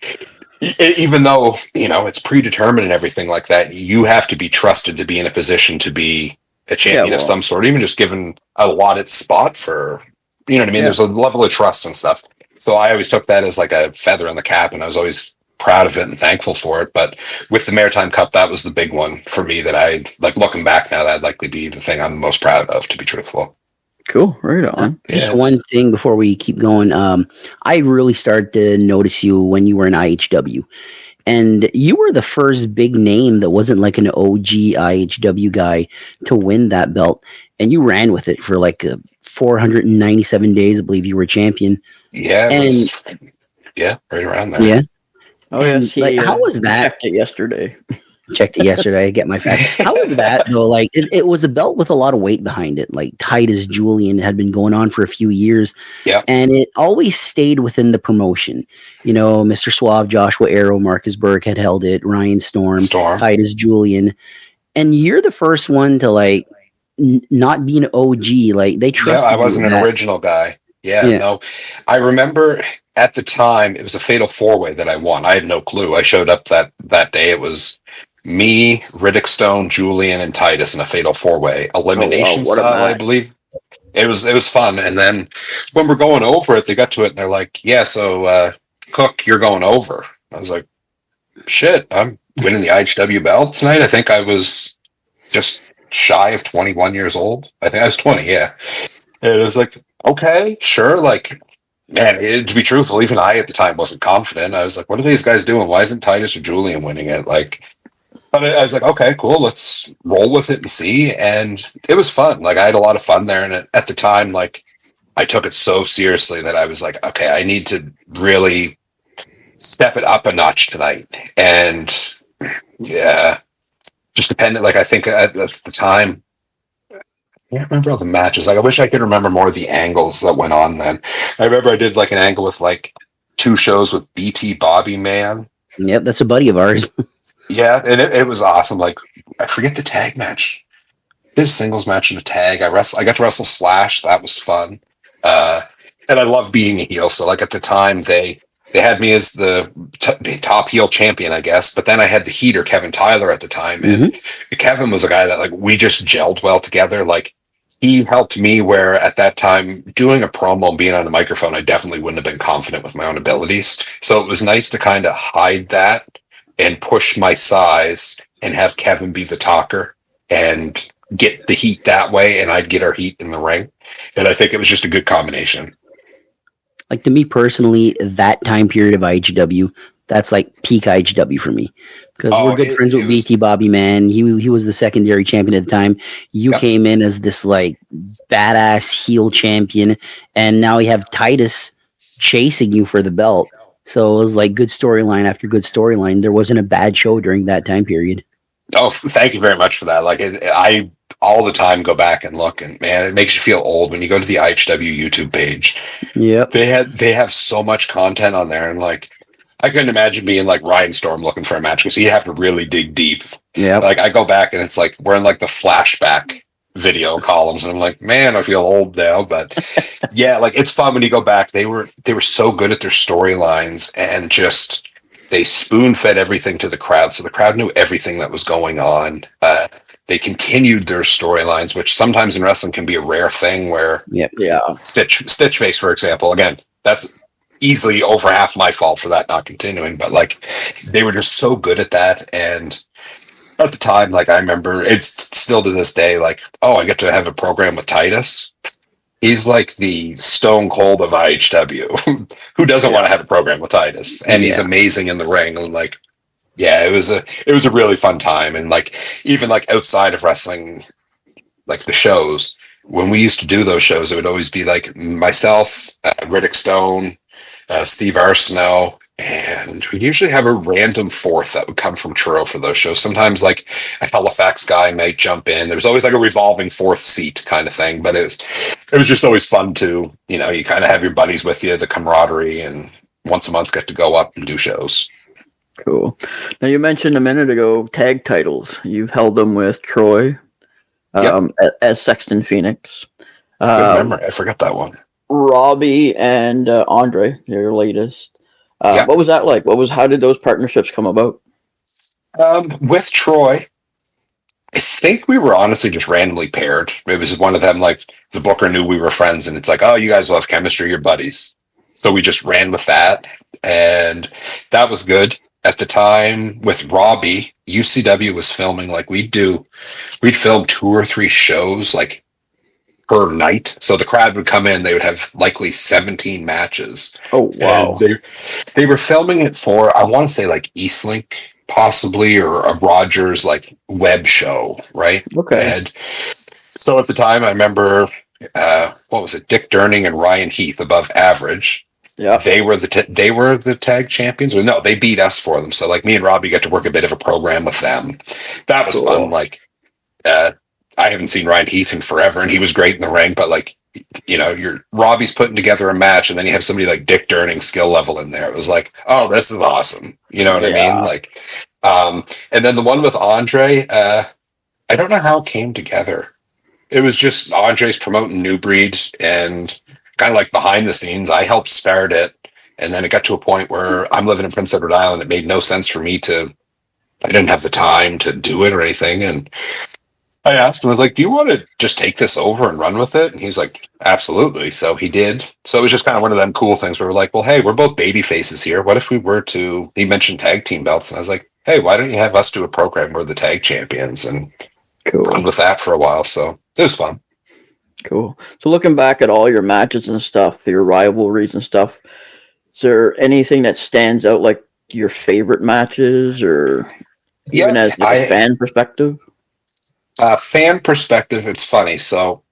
S3: Even though, it's predetermined and everything like that, you have to be trusted to be in a position to be a champion of some sort, even just given a allotted spot for, you know what I mean? Yeah. There's a level of trust and stuff. So I always took that as like a feather in the cap, and I was always proud of it and thankful for it. But with the Maritime Cup, that was the big one for me that I, like, looking back now, that'd likely be the thing I'm most proud of, to be truthful.
S4: Cool. Right on.
S2: Just one thing before we keep going. I really started to notice you when you were in IHW. And you were the first big name that wasn't like an OG IHW guy to win that belt. And you ran with it for like 497 days, I believe you were champion.
S3: Yeah. Right around there.
S2: Yeah.
S4: Oh, yes.
S2: Like, how was that?
S4: Checked it yesterday.
S2: Checked it yesterday. I get my facts. How was that though? Like it was a belt with a lot of weight behind it. Like Titus Julian had been going on for a few years.
S3: Yeah.
S2: And it always stayed within the promotion. Mr. Suave, Joshua Arrow, Marcus Burke had held it, Ryan Storm. Titus Julian. And you're the first one to like not be an OG. Like they trusted you.
S3: I wasn't an original guy. Yeah, no. I remember at the time it was a fatal 4-way that I won. I had no clue. I showed up that day. It was me, Riddick Stone, Julian, and Titus in a fatal 4-way elimination style, I believe. It was fun. And then when we're going over it, they got to it and they're like, yeah, so Cooke, you're going over. I was like, shit, I'm winning the IHW belt tonight. I think I was just shy of 21 years old. I think I was 20, yeah. And it was like, okay, sure. Like, man, to be truthful, even I at the time wasn't confident. I was like, what are these guys doing? Why isn't Titus or Julian winning it? Like, but I was like, okay, cool, let's roll with it and see. And it was fun. Like, I had a lot of fun there. And at the time, like, I took it so seriously that I was like, okay, I need to really step it up a notch tonight. And yeah, just depended. Like I think at the time, I can't remember all the matches. Like I wish I could remember more of the angles that went on then. I remember I did like an angle with like 2 shows with BT Bobby Man.
S2: Yep, that's a buddy of ours.
S3: Yeah, and it was awesome. Like I forget the tag match. His singles match in a tag. I got to wrestle Slash. That was fun. And I love being a heel. So like at the time they had me as the top heel champion, I guess. But then I had the heater Kevin Tyler at the time, and Kevin was a guy that like we just gelled well together. Like he helped me where at that time doing a promo and being on a microphone, I definitely wouldn't have been confident with my own abilities. So it was nice to kind of hide that and push my size and have Kevin be the talker and get the heat that way, and I'd get our heat in the ring. And I think it was just a good combination.
S2: Like to me personally, that time period of IGW, that's like peak IGW for me. Because we're good friends with BT Bobby, man. He was the secondary champion at the time. You came in as this like badass heel champion, and now you have Titus chasing you for the belt. So it was like good storyline after good storyline. There wasn't a bad show during that time period.
S3: Oh, thank you very much for that. Like I all the time go back and look, and man, it makes you feel old when you go to the IHW YouTube page.
S2: Yeah,
S3: they have so much content on there, and like I couldn't imagine being like Ryan Storm looking for a match because you have to really dig deep.
S2: Yeah,
S3: like I go back and it's like we're in like the flashback video columns, and I'm like, man, I feel old now. But yeah, like it's fun when you go back. They were so good at their storylines, and just they spoon fed everything to the crowd, so the crowd knew everything that was going on. They continued their storylines, which sometimes in wrestling can be a rare thing. Where Stitch Face, for example, again, that's easily over half my fault for that not continuing. But like they were just so good at that, and at the time, like I remember, it's still to this day, like, oh, I get to have a program with Titus. He's like the Stone Cold of IHW. Who doesn't want to have a program with Titus? And he's amazing in the ring. And like, yeah, it was a really fun time. And like, even like outside of wrestling, like the shows, when we used to do those shows, it would always be like myself, Riddick Stone, Steve Arsenault, and we usually have a random fourth that would come from Truro for those shows. Sometimes like a Halifax guy might jump in. There was always like a revolving fourth seat kind of thing, but it was just always fun to, you know, you kind of have your buddies with you, the camaraderie, and once a month get to go up and do shows.
S4: Cool. Now you mentioned a minute ago tag titles. You've held them with Troy as Sexton Phoenix.
S3: Good memory. I forgot that one.
S4: Robbie and Andre, your latest. What was that like? How did those partnerships come about?
S3: With Troy, I think we were honestly just randomly paired. It was one of them, like the booker knew we were friends, and it's like, oh, you guys will have chemistry, you're buddies. So we just ran with that, and that was good. At the time with Robbie, UCW was filming like we'd film 2 or 3 shows like per night. So the crowd would come in, they would have likely 17 matches.
S4: Oh, wow.
S3: And they were filming it for, I want to say like Eastlink possibly, or a Rogers like web show, right?
S4: Okay.
S3: And so at the time I remember, what was it? Dick Durning and Ryan Heath, Above Average.
S4: Yeah,
S3: they were the tag champions. Or no, they beat us for them. So like me and Robbie got to work a bit of a program with them. That was fun. Like, I haven't seen Ryan Heath in forever, and he was great in the ring. But like, you know, Robbie's putting together a match, and then you have somebody like Dick Durning skill level in there. It was like, oh, this is awesome. You know what I mean? Like, and then the one with Andre, I don't know how it came together. It was just Andre's promoting New Breed, and kind of like behind the scenes, I helped start it. And then it got to a point where I'm living in Prince Edward Island. It made no sense for me I didn't have the time to do it or anything. And I asked him, I was like, do you want to just take this over and run with it? And he's like, absolutely. So he did. So it was just kind of one of them cool things where we're like, well, hey, we're both baby faces here. What if we were to, he mentioned tag team belts. And I was like, hey, why don't you have us do a program where the tag champions, and run with that for a while. So it was fun.
S4: Cool. So looking back at all your matches and stuff, your rivalries and stuff, is there anything that stands out like your favorite matches, or even as a fan perspective?
S3: Fan perspective, it's funny. So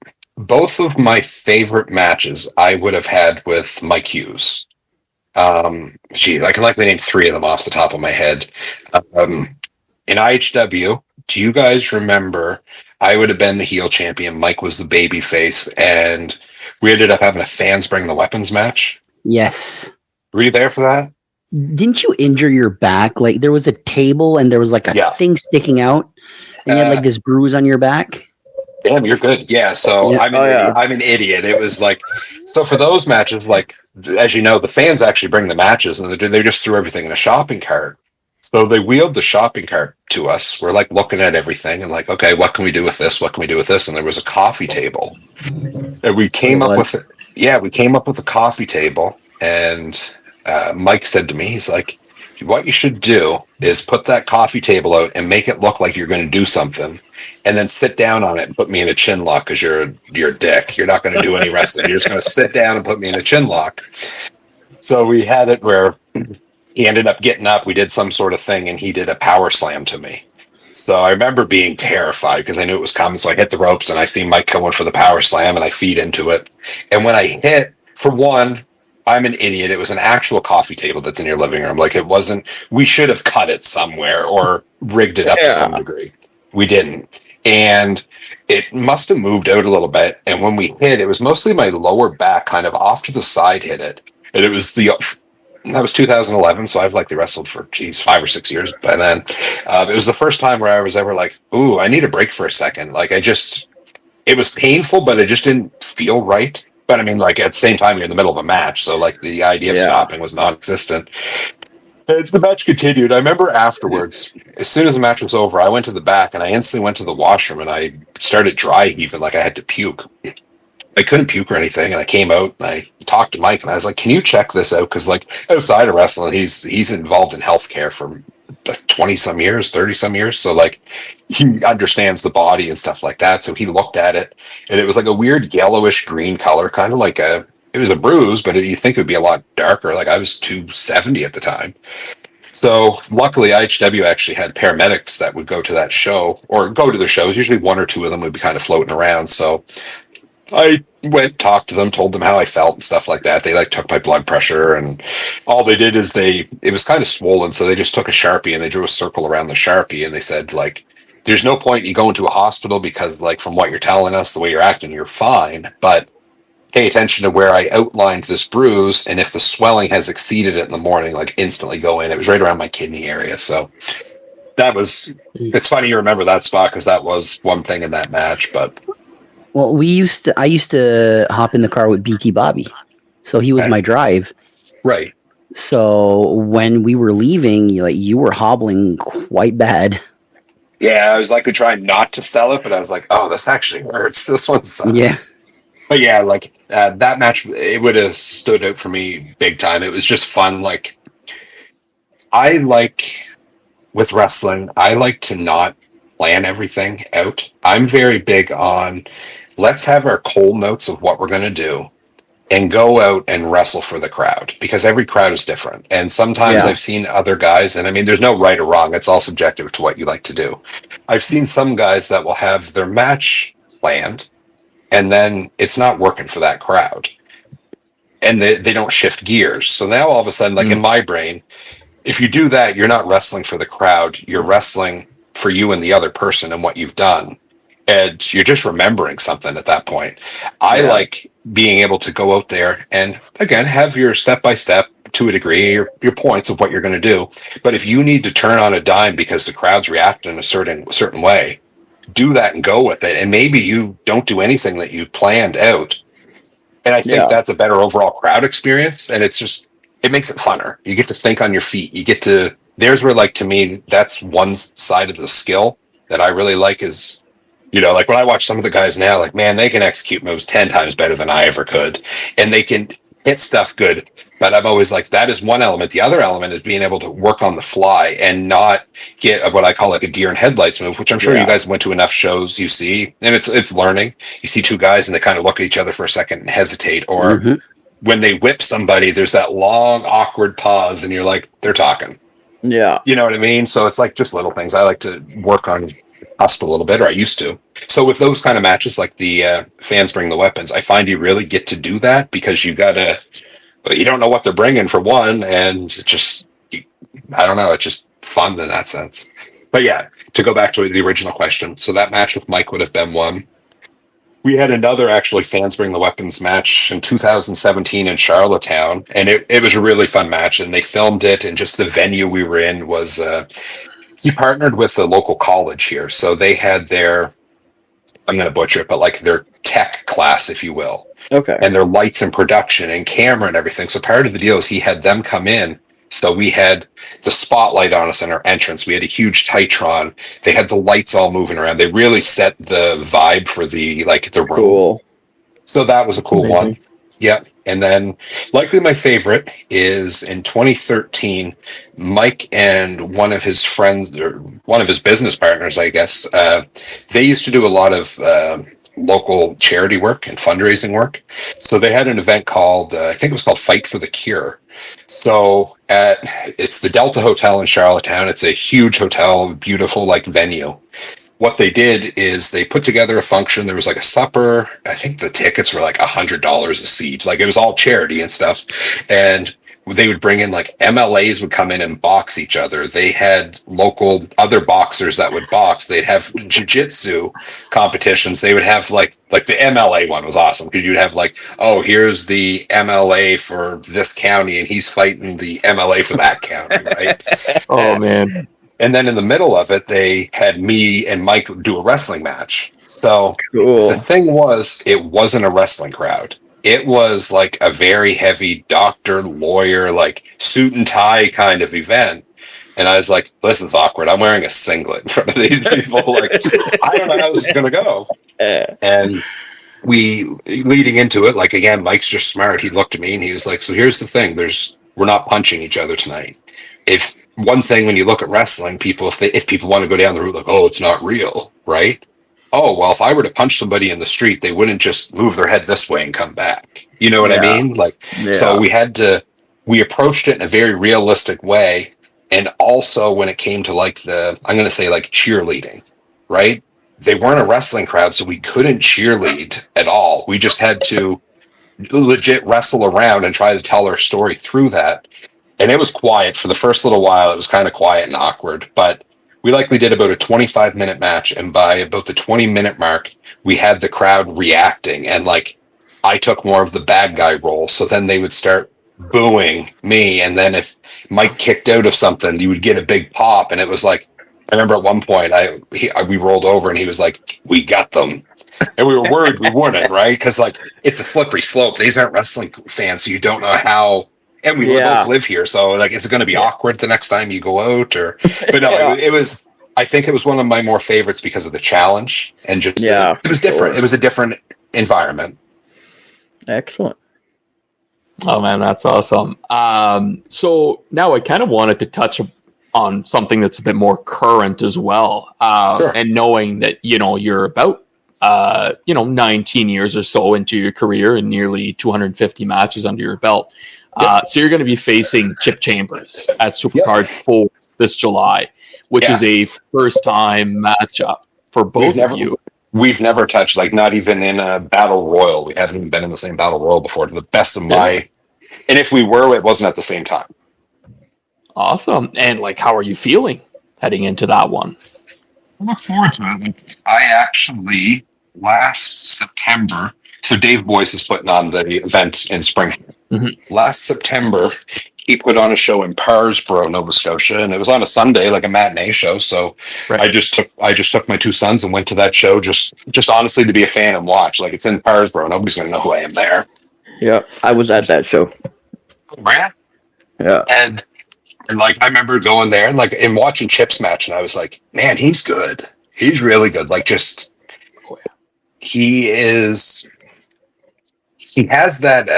S3: both of my favorite matches I would have had with Mike Hughes. I can likely name three of them off the top of my head. In IHW, do you guys remember? I would have been the heel champion. Mike was the baby face, and we ended up having a fans bring the weapons match.
S2: Yes.
S3: Were you there for that?
S2: Didn't you injure your back? Like there was a table and there was like a
S3: Yeah.
S2: thing sticking out, and you had like this bruise on your back.
S3: Damn, you're good. Yeah, so
S2: Yeah.
S3: I'm an idiot. It was like, so for those matches, like, as you know, the fans actually bring the matches and they just threw everything in a shopping cart. So they wheeled the shopping cart to us. We're like looking at everything and like, okay, what can we do with this? What can we do with this? And there was a coffee table. And we came up with a coffee table. And Mike said to me, he's like, what you should do is put that coffee table out and make it look like you're going to do something, and then sit down on it and put me in a chin lock because you're a dick. You're not going to do any wrestling. You're just going to sit down and put me in a chin lock. So we had it where he ended up getting up. We did some sort of thing, and he did a power slam to me. So I remember being terrified because I knew it was coming. So I hit the ropes, and I see Mike going for the power slam, and I feed into it. And when I hit, for one, I'm an idiot. It was an actual coffee table that's in your living room. Like it wasn't, we should have cut it somewhere or rigged it up to some degree. We didn't. And it must have moved out a little bit. And when we hit, it was mostly my lower back kind of off to the side hit it. And it was that was 2011. So I've likely wrestled for 5 or 6 years by then. It was the first time where I was ever like, ooh, I need a break for a second. Like it was painful, but it just didn't feel right. But I mean, like at the same time, you're in the middle of a match, so like the idea of stopping was non-existent. The match continued. I remember afterwards, as soon as the match was over, I went to the back and I instantly went to the washroom and I started dry heaving like I had to puke. I couldn't puke or anything, and I came out and I talked to Mike and I was like, "Can you check this out?" Because like outside of wrestling, he's involved in healthcare for 20 some years, 30 some years, so like he understands the body and stuff like that. So he looked at it and it was like a weird yellowish green color, kind of like it was a bruise, but you think it would be a lot darker. Like I was 270 at the time. So luckily IHW actually had paramedics that would go to that show or go to the shows. Usually one or two of them would be kind of floating around. So I went, talked to them, told them how I felt and stuff like that. They like took my blood pressure, and all they did is it was kind of swollen. So they just took a Sharpie and they drew a circle around the Sharpie. And they said, like, there's no point you go into a hospital because like, from what you're telling us, the way you're acting, you're fine. But pay attention to where I outlined this bruise. And if the swelling has exceeded it in the morning, like instantly go in. It was right around my kidney area. So it's funny you remember that spot because that was one thing in that match, but
S2: well, I used to hop in the car with BT Bobby. So he was my drive.
S3: Right.
S2: So when we were leaving, you were hobbling quite bad.
S3: Yeah, I was like trying not to sell it, but I was like, oh, this actually hurts. This one sucks.
S2: Yeah.
S3: But yeah, like that match, it would have stood out for me big time. It was just fun. Like with wrestling, I like to not plan everything out. I'm very big on let's have our cold notes of what we're going to do and go out and wrestle for the crowd because every crowd is different. And sometimes I've seen other guys, and I mean, there's no right or wrong. It's all subjective to what you like to do. I've seen some guys that will have their match planned and then it's not working for that crowd. And they don't shift gears. So now all of a sudden, like in my brain, if you do that, you're not wrestling for the crowd. You're wrestling for you and the other person and what you've done. And you're just remembering something at that point. I like being able to go out there and, again, have your step-by-step, to a degree, your points of what you're going to do. But if you need to turn on a dime because the crowd's reacting in a certain way, do that and go with it. And maybe you don't do anything that you planned out. And I think that's a better overall crowd experience. And it makes it funner. You get to think on your feet. There's where, like, to me, that's one side of the skill that I really like is, like when I watch some of the guys now, like, man, they can execute moves 10 times better than I ever could. And they can hit stuff good. But I'm always like, that is one element. The other element is being able to work on the fly and not get what I call like a deer in headlights move, which I'm sure you guys went to enough shows you see. And it's learning. You see two guys and they kind of look at each other for a second and hesitate. Or when they whip somebody, there's that long, awkward pause and you're like, they're talking.
S4: Yeah.
S3: You know what I mean? So it's like just little things. I like to work on cusp a little bit, or I used to. So with those kind of matches, like the fans bring the weapons, I find you really get to do that because you don't know what they're bringing for one, and it just, I don't know, it's just fun in that sense. But yeah, to go back to the original question, so that match with Mike would have been one. We had another actually fans bring the weapons match in 2017 in Charlottetown, and it was a really fun match, and they filmed it, and just the venue we were in was he partnered with the local college here, so they had their, I'm going to butcher it, but like their tech class, if you will.
S4: Okay.
S3: And their lights and production and camera and everything. So part of the deal is he had them come in. So we had the spotlight on us in our entrance. We had a huge Titron. They had the lights all moving around. They really set the vibe for the room.
S4: Cool.
S3: So that was a cool
S1: amazing.
S3: one. Yeah. And then likely my favorite is in 2013, Mike and one of his friends, or one of his business partners, I guess, they used to do a lot of local charity work and fundraising work. So they had an event called, I think it was called Fight for the Cure. So it's the Delta Hotel in Charlottetown. It's a huge hotel, beautiful venue. What they did is they put together a function. There was a supper. I think the tickets were $100 a seat. It was all charity and stuff. And they would bring in MLAs would come in and box each other. They had local other boxers that would box. They'd have jiu-jitsu competitions. They would have the MLA one was awesome because you'd have here's the MLA for this county and he's fighting the MLA for that county, right?
S1: Oh man.
S3: And then in the middle of it, they had me and Mike do a wrestling match. So
S4: Cool.
S3: The thing was, it wasn't a wrestling crowd. It was a very heavy doctor, lawyer, suit and tie kind of event. And I was like, this is awkward. I'm wearing a singlet in front of these people. I don't know how this is going to go. And leading into it, again, Mike's just smart. He looked at me and he was like, so here's the thing. We're not punching each other tonight. If one thing, when you look at wrestling, if people want to go down the route, it's not real, right? Oh, well, if I were to punch somebody in the street, they wouldn't just move their head this way and come back. You know what I mean? So we approached it in a very realistic way. And also when it came to I'm going to say cheerleading, right? They weren't a wrestling crowd, so we couldn't cheerlead at all. We just had to legit wrestle around and try to tell our story through that. And it was quiet for the first little while. It was kind of quiet and awkward, but we likely did about a 25-minute match. And by about the 20-minute mark, we had the crowd reacting. And I took more of the bad guy role. So then they would start booing me. And then if Mike kicked out of something, you would get a big pop. And it was I remember at one point we rolled over and he was like, we got them. And we were worried we wouldn't, right? Because it's a slippery slope. These aren't wrestling fans. So you don't know how. And we both live here, so is it going to be awkward the next time you go out? But no, it was. I think it was one of my more favorites because of the challenge and just it was different. Sure. It was a different environment.
S4: Excellent.
S1: Oh man, that's awesome. So now I kind of wanted to touch on something that's a bit more current as well,
S3: Sure.
S1: And knowing that you're about 19 years or so into your career and nearly 250 matches under your belt. So you're going to be facing Chip Chambers at Supercard 4 this July, which is a first-time matchup for both of you.
S3: We've never touched, not even in a battle royal. We haven't even been in the same battle royal before. To the best of my, and if we were, it wasn't at the same time.
S1: Awesome. And how are you feeling heading into that one?
S3: I look forward to it. I actually last September. So Dave Boyce is putting on the event in spring. Mm-hmm. Last September, he put on a show in Parsboro, Nova Scotia, and it was on a Sunday, a matinee show. So I just took my two sons and went to that show, just honestly to be a fan and watch. It's in Parsboro, nobody's going to know who I am there.
S4: Yeah, I was at that show.
S3: Right?
S4: Yeah,
S3: and I remember going there and watching Chip's match, and I was like, man, he's good. He's really good. He has that.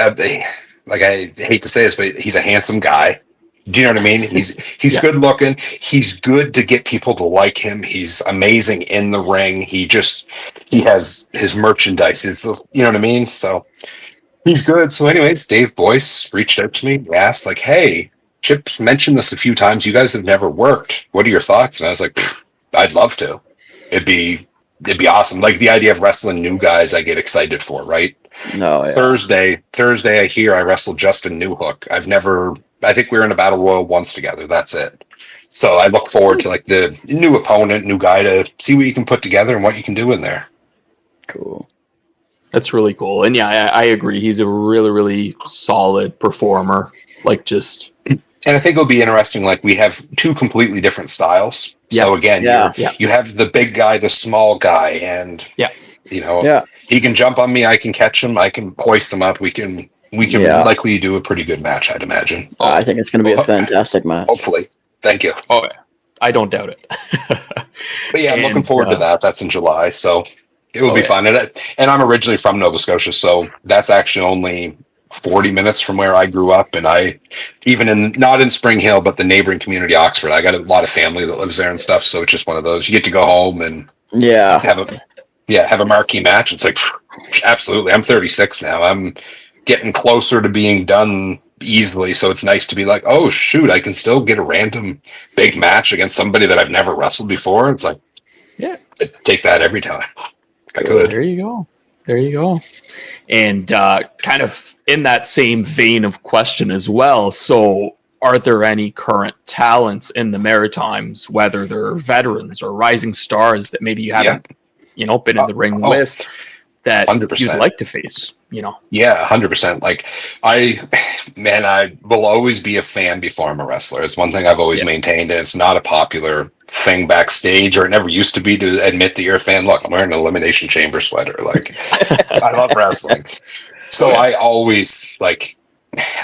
S3: I hate to say this, but he's a handsome guy. Do you know what I mean? He's good looking. He's good to get people to like him. He's amazing in the ring. He has his merchandise. You know what I mean? So he's good. So anyways, Dave Boyce reached out to me. He asked hey, Chip's mentioned this a few times. You guys have never worked. What are your thoughts? And I was like, I'd love to. it'd be awesome. Like the idea of wrestling new guys, I get excited for. Right.
S4: No, yeah.
S3: Thursday, I hear I wrestled Justin Newhook. I think we were in a battle royal once together. That's it. So I look forward to like the new opponent, new guy to see what you can put together and what you can do in there.
S4: Cool.
S1: That's really cool. And yeah, I agree. He's a really, really solid performer. Like just.
S3: And I think it'll be interesting. Like we have two completely different styles.
S1: Yeah.
S3: So again,
S4: Yeah.
S3: you have the big guy, the small guy, and he can jump on me. I can catch him. I can hoist him up. We can likely do a pretty good match, I'd imagine.
S4: I think it's going to be a fantastic match.
S3: Hopefully. Thank you.
S1: Oh, yeah. I don't doubt it.
S3: But yeah, I'm looking forward to that. That's in July, so it will be fun. And I'm originally from Nova Scotia, so that's actually only 40 minutes from where I grew up. And I, even not in Spring Hill, but the neighboring community, Oxford, I got a lot of family that lives there and stuff. So it's just one of those. You get to go home and have a marquee match. It's like, absolutely. I'm 36 now. I'm getting closer to being done easily, so it's nice to be like, oh shoot, I can still get a random big match against somebody that I've never wrestled before. It's like,
S1: yeah,
S3: I'd take that every time I could.
S1: There you go. And kind of in that same vein of question as well, so are there any current talents in the Maritimes, whether they're veterans or rising stars that maybe you haven't been in the ring with, that
S3: 100%.
S1: You'd like to face?
S3: Yeah, 100%. Like I will always be a fan before I'm a wrestler. It's one thing I've always maintained, and it's not a popular thing backstage, or it never used to be, to admit that you're a fan. Look, I'm wearing an Elimination Chamber sweater. Like, I love wrestling. So I always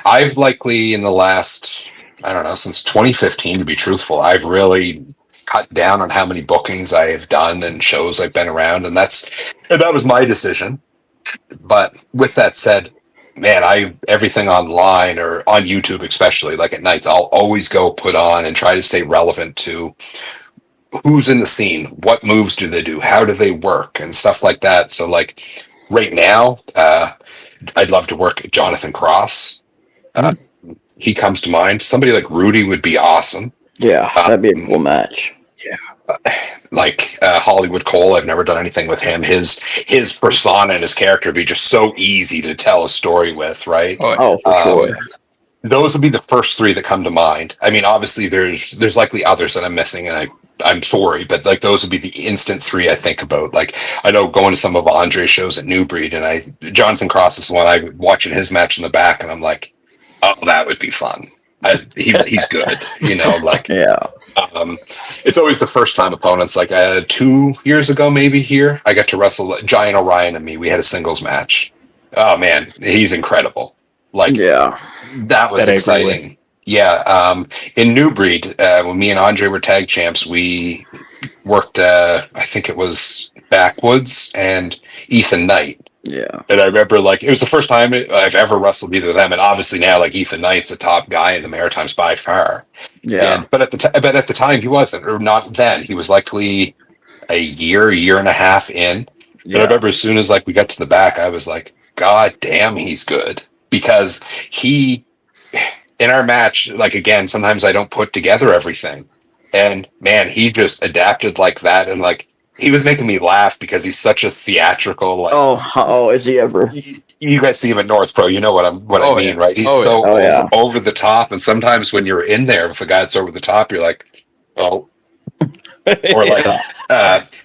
S3: I've likely in the last, I don't know, since 2015, to be truthful, I've really cut down on how many bookings I have done and shows I've been around, and that was my decision. But with that said, man, everything online or on YouTube, especially like at nights, I'll always go put on and try to stay relevant to who's in the scene, what moves do they do, how do they work, and stuff like that. So like right now, I'd love to work Jonathan Cross. He comes to mind. Somebody like Rudy would be awesome.
S4: Yeah, that'd be a cool match.
S3: Yeah. Hollywood Cole, I've never done anything with him. His persona and his character would be just so easy to tell a story with, right?
S4: Oh, for sure.
S3: Those would be the first three that come to mind. I mean, obviously there's likely others that I'm missing, and I'm sorry, but like those would be the instant three I think about. Like I know going to some of Andre's shows at New Breed, and Jonathan Cross is the one I watching his match in the back, and I'm like, oh, that would be fun. He's good,
S4: yeah.
S3: It's always the first time opponents. Like 2 years ago, maybe here, I got to wrestle Giant Orion and me. We had a singles match. Oh man, he's incredible. That was exciting. Yeah. In New Breed, when me and Andre were tag champs, we worked. I think it was Backwoods and Ethan Knight.
S4: Yeah.
S3: And I remember it was the first time I've ever wrestled either of them. And obviously now Ethan Knight's a top guy in the Maritimes by far.
S4: Yeah.
S3: But at the time he wasn't, or not then. He was likely a year and a half in. Yeah. And I remember as soon as we got to the back, I was like, God damn, he's good. Because he, in our match, again, sometimes I don't put together everything. And man, he just adapted like that, and he was making me laugh because he's such a theatrical.
S4: Is he ever?
S3: You guys see him at North Pro, you know what I mean, right? He's over the top, and sometimes when you're in there with a guy that's over the top, you're like, oh. Or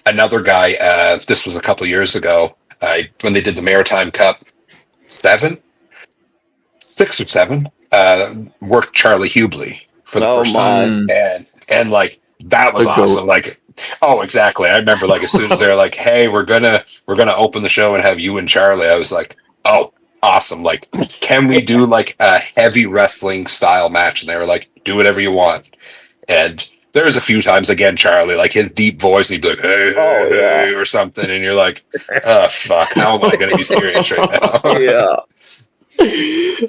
S3: another guy. This was a couple years ago when they did the Maritime Cup, 6 or 7. Worked Charlie Hubley for the first time, and that was awesome. Oh, exactly. I remember as soon as they're like, "Hey, we're gonna open the show and have you and Charlie," I was like, "Oh, awesome! Can we do a heavy wrestling style match?" And they were like, "Do whatever you want." And there was a few times again, Charlie, his deep voice, and he'd be like, "Hey, hey," or something, and you're like, "Oh fuck, how am I going to be serious right now?"
S4: Yeah.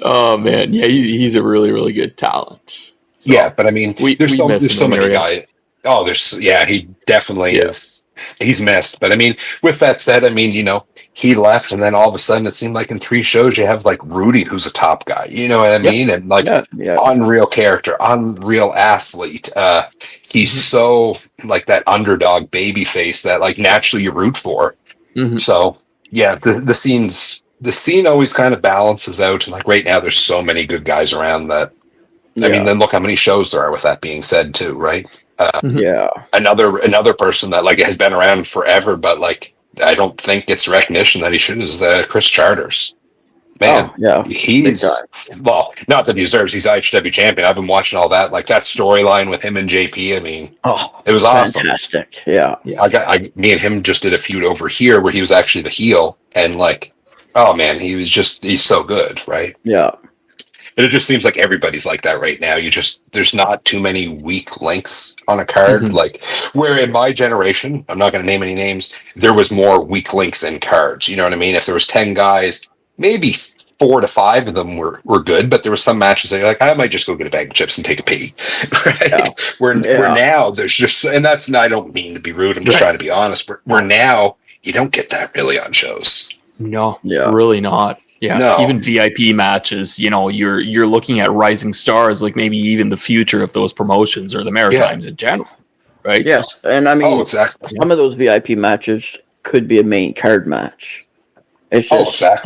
S1: Oh man, yeah, he's a really, really good talent. So,
S3: yeah, but I mean, there's so many guys. Oh, he definitely is. He's missed. But I mean, with that said, I mean, he left, and then all of a sudden it seemed like in 3 shows you have like Rudy, who's a top guy. You know what I mean? And like unreal character, unreal athlete. He's so like that underdog baby face that like naturally you root for. So yeah, the scene always kind of balances out, and like right now there's so many good guys around that. I mean, then look how many shows there are. With that being said, too, right? Another person that like has been around forever, but like I don't think gets recognition that he should is Chris Charters. Man, he's well, not that he deserves. He's IHW champion. I've been watching all that, like that storyline with him and JP. I mean, it was awesome.
S4: Fantastic. Yeah.
S3: Me and him just did a feud over here where he was actually the heel, and like, oh man, he's so good, right?
S4: Yeah.
S3: And it just seems like everybody's like that right now. There's not too many weak links on a card. Like where in my generation, I'm not going to name any names, there was more weak links in cards. You know what I mean? If there was 10 guys, maybe 4 to 5 of them were good, but there were some matches that you're like, I might just go get a bag of chips and take a pee. Right? Yeah. Where now there's just, and that's, I don't mean to be rude. I'm just trying to be honest. Where now you don't get that really on shows.
S1: No, really not. Yeah, no. Even VIP matches, you know, you're looking at rising stars, like maybe even the future of those promotions or the Maritimes in general, right?
S4: Yes, and I mean, some of those VIP matches could be a main card match. It's just,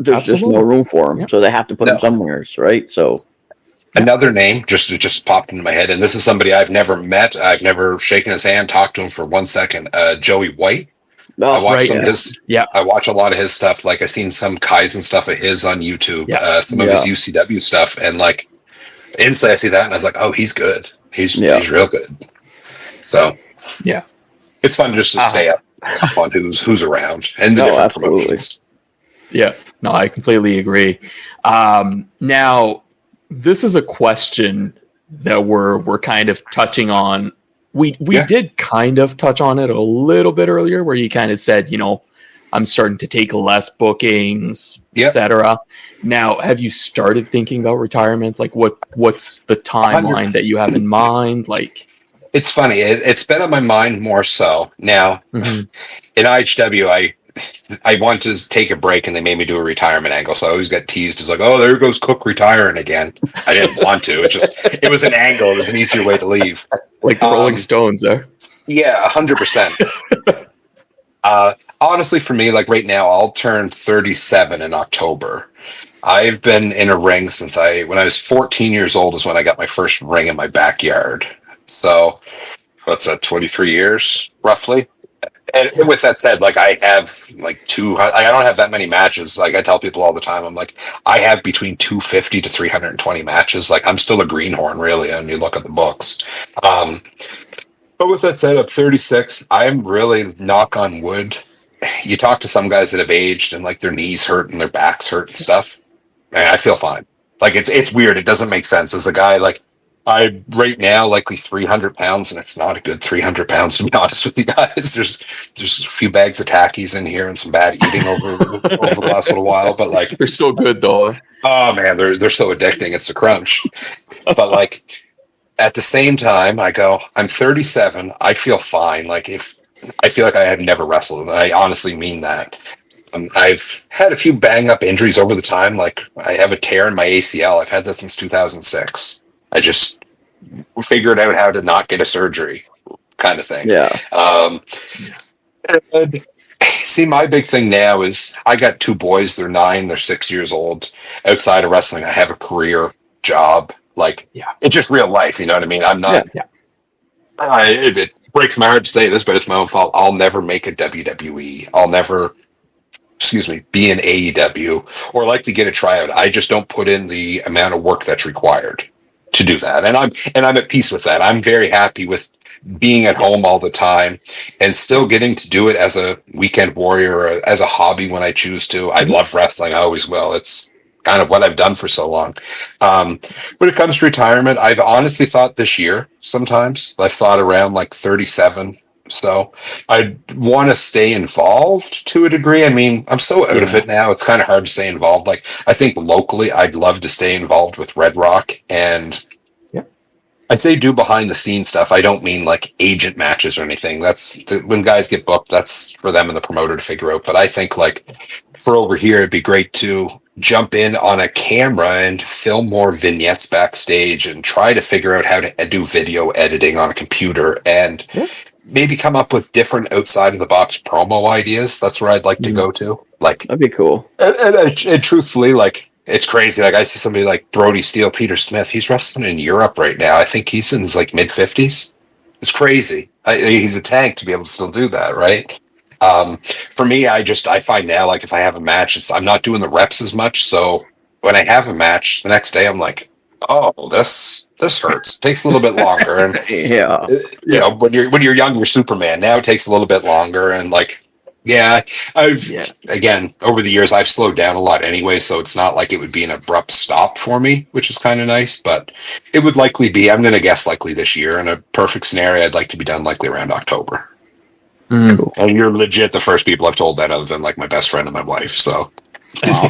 S4: there's just no room for them, so they have to put them somewhere, right? So
S3: another name just popped into my head, and this is somebody I've never met, I've never shaken his hand, talked to him for 1 second. Joey White. I watch I watch a lot of his stuff. Like I've seen some Kaizen stuff of his on YouTube, some of his UCW stuff, and like instantly I see that and I was like, oh, he's good. He's real good. So it's fun just to stay up on who's around and the different promotions.
S1: Yeah, no, I completely agree. Now, this is a question that we're kind of touching on. We did kind of touch on it a little bit earlier, where you kind of said, you know, I'm starting to take less bookings, etc. Now, have you started thinking about retirement? Like, what's the timeline that you have in mind? Like,
S3: it's funny. It's been on my mind more so now. In IHW, I wanted to take a break, and they made me do a retirement angle. So I always got teased as like, "Oh, there goes Cooke retiring again." I didn't want to. It was an angle. It was an easier way to leave.
S1: Like the Rolling Stones there.
S3: Yeah, 100%. Honestly, for me, like right now, I'll turn 37 in October. I've been in a ring since when I was 14 years old is when I got my first ring in my backyard. So what's that, 23 years, roughly? And with that said, like I have like I don't have that many matches. Like I tell people all the time, I'm like, I have between 250 to 320 matches. Like I'm still a greenhorn, really, and you look at the books. But with that said, I'm 36. I'm really, knock on wood. You talk to some guys that have aged and like their knees hurt and their backs hurt and stuff. And I feel fine. Like it's weird. It doesn't make sense. As a guy, like I right now likely 300 pounds, and it's not a good 300 pounds to be honest with you guys. There's a few bags of tackies in here and some bad eating over the last little while, but like
S1: they're so good though.
S3: Oh man, they're so addicting. It's the crunch. But like at the same time, I go, I'm 37. I feel fine. Like I feel like I have never wrestled, and I honestly mean that. I've had a few bang up injuries over the time. Like I have a tear in my ACL. I've had that since 2006. I just figured out how to not get a surgery, kind of thing.
S4: Yeah.
S3: See, my big thing now is I got 2 boys. They're 9, they're 6 years old. Outside of wrestling, I have a career, job. Like, it's just real life. You know what I mean? I'm not. It breaks my heart to say this, but it's my own fault. I'll never make a WWE. I'll never, be an AEW or like to get a tryout. I just don't put in the amount of work that's required to do that, and I'm at peace with that. I'm very happy with being at home all the time and still getting to do it as a weekend warrior or as a hobby when I choose to. I love wrestling. I always will. It's kind of what I've done for so long. When it comes to retirement, I've honestly thought this year. Sometimes I've thought around like 37. So I want to stay involved to a degree. I mean, I'm so out of it now. It's kind of hard to stay involved. Like I think locally, I'd love to stay involved with Red Rock and I say do behind the scenes stuff. I don't mean like agent matches or anything. When guys get booked, that's for them and the promoter to figure out. But I think like for over here, it'd be great to jump in on a camera and film more vignettes backstage and try to figure out how to do video editing on a computer and maybe come up with different outside of the box promo ideas. That's where I'd like to go to. Like,
S4: That'd be cool.
S3: and truthfully, like, it's crazy. Like, I see somebody like Brody Steele, Peter Smith. He's wrestling in Europe right now. I think he's in his like mid-50s. It's crazy. He's a tank to be able to still do that, right? For me, I find now, like, if I have a match, I'm not doing the reps as much. So when I have a match, the next day I'm like, oh, this hurts. It takes a little bit longer. And
S4: Yeah.
S3: you know, when you're young, you're Superman. Now it takes a little bit longer. And like, again, over the years, I've slowed down a lot anyway. So it's not like it would be an abrupt stop for me, which is kind of nice. But it would likely be, I'm going to guess likely this year. In a perfect scenario, I'd like to be done likely around October.
S4: Cool.
S3: And you're legit the first people I've told that, other than like my best friend and my wife. So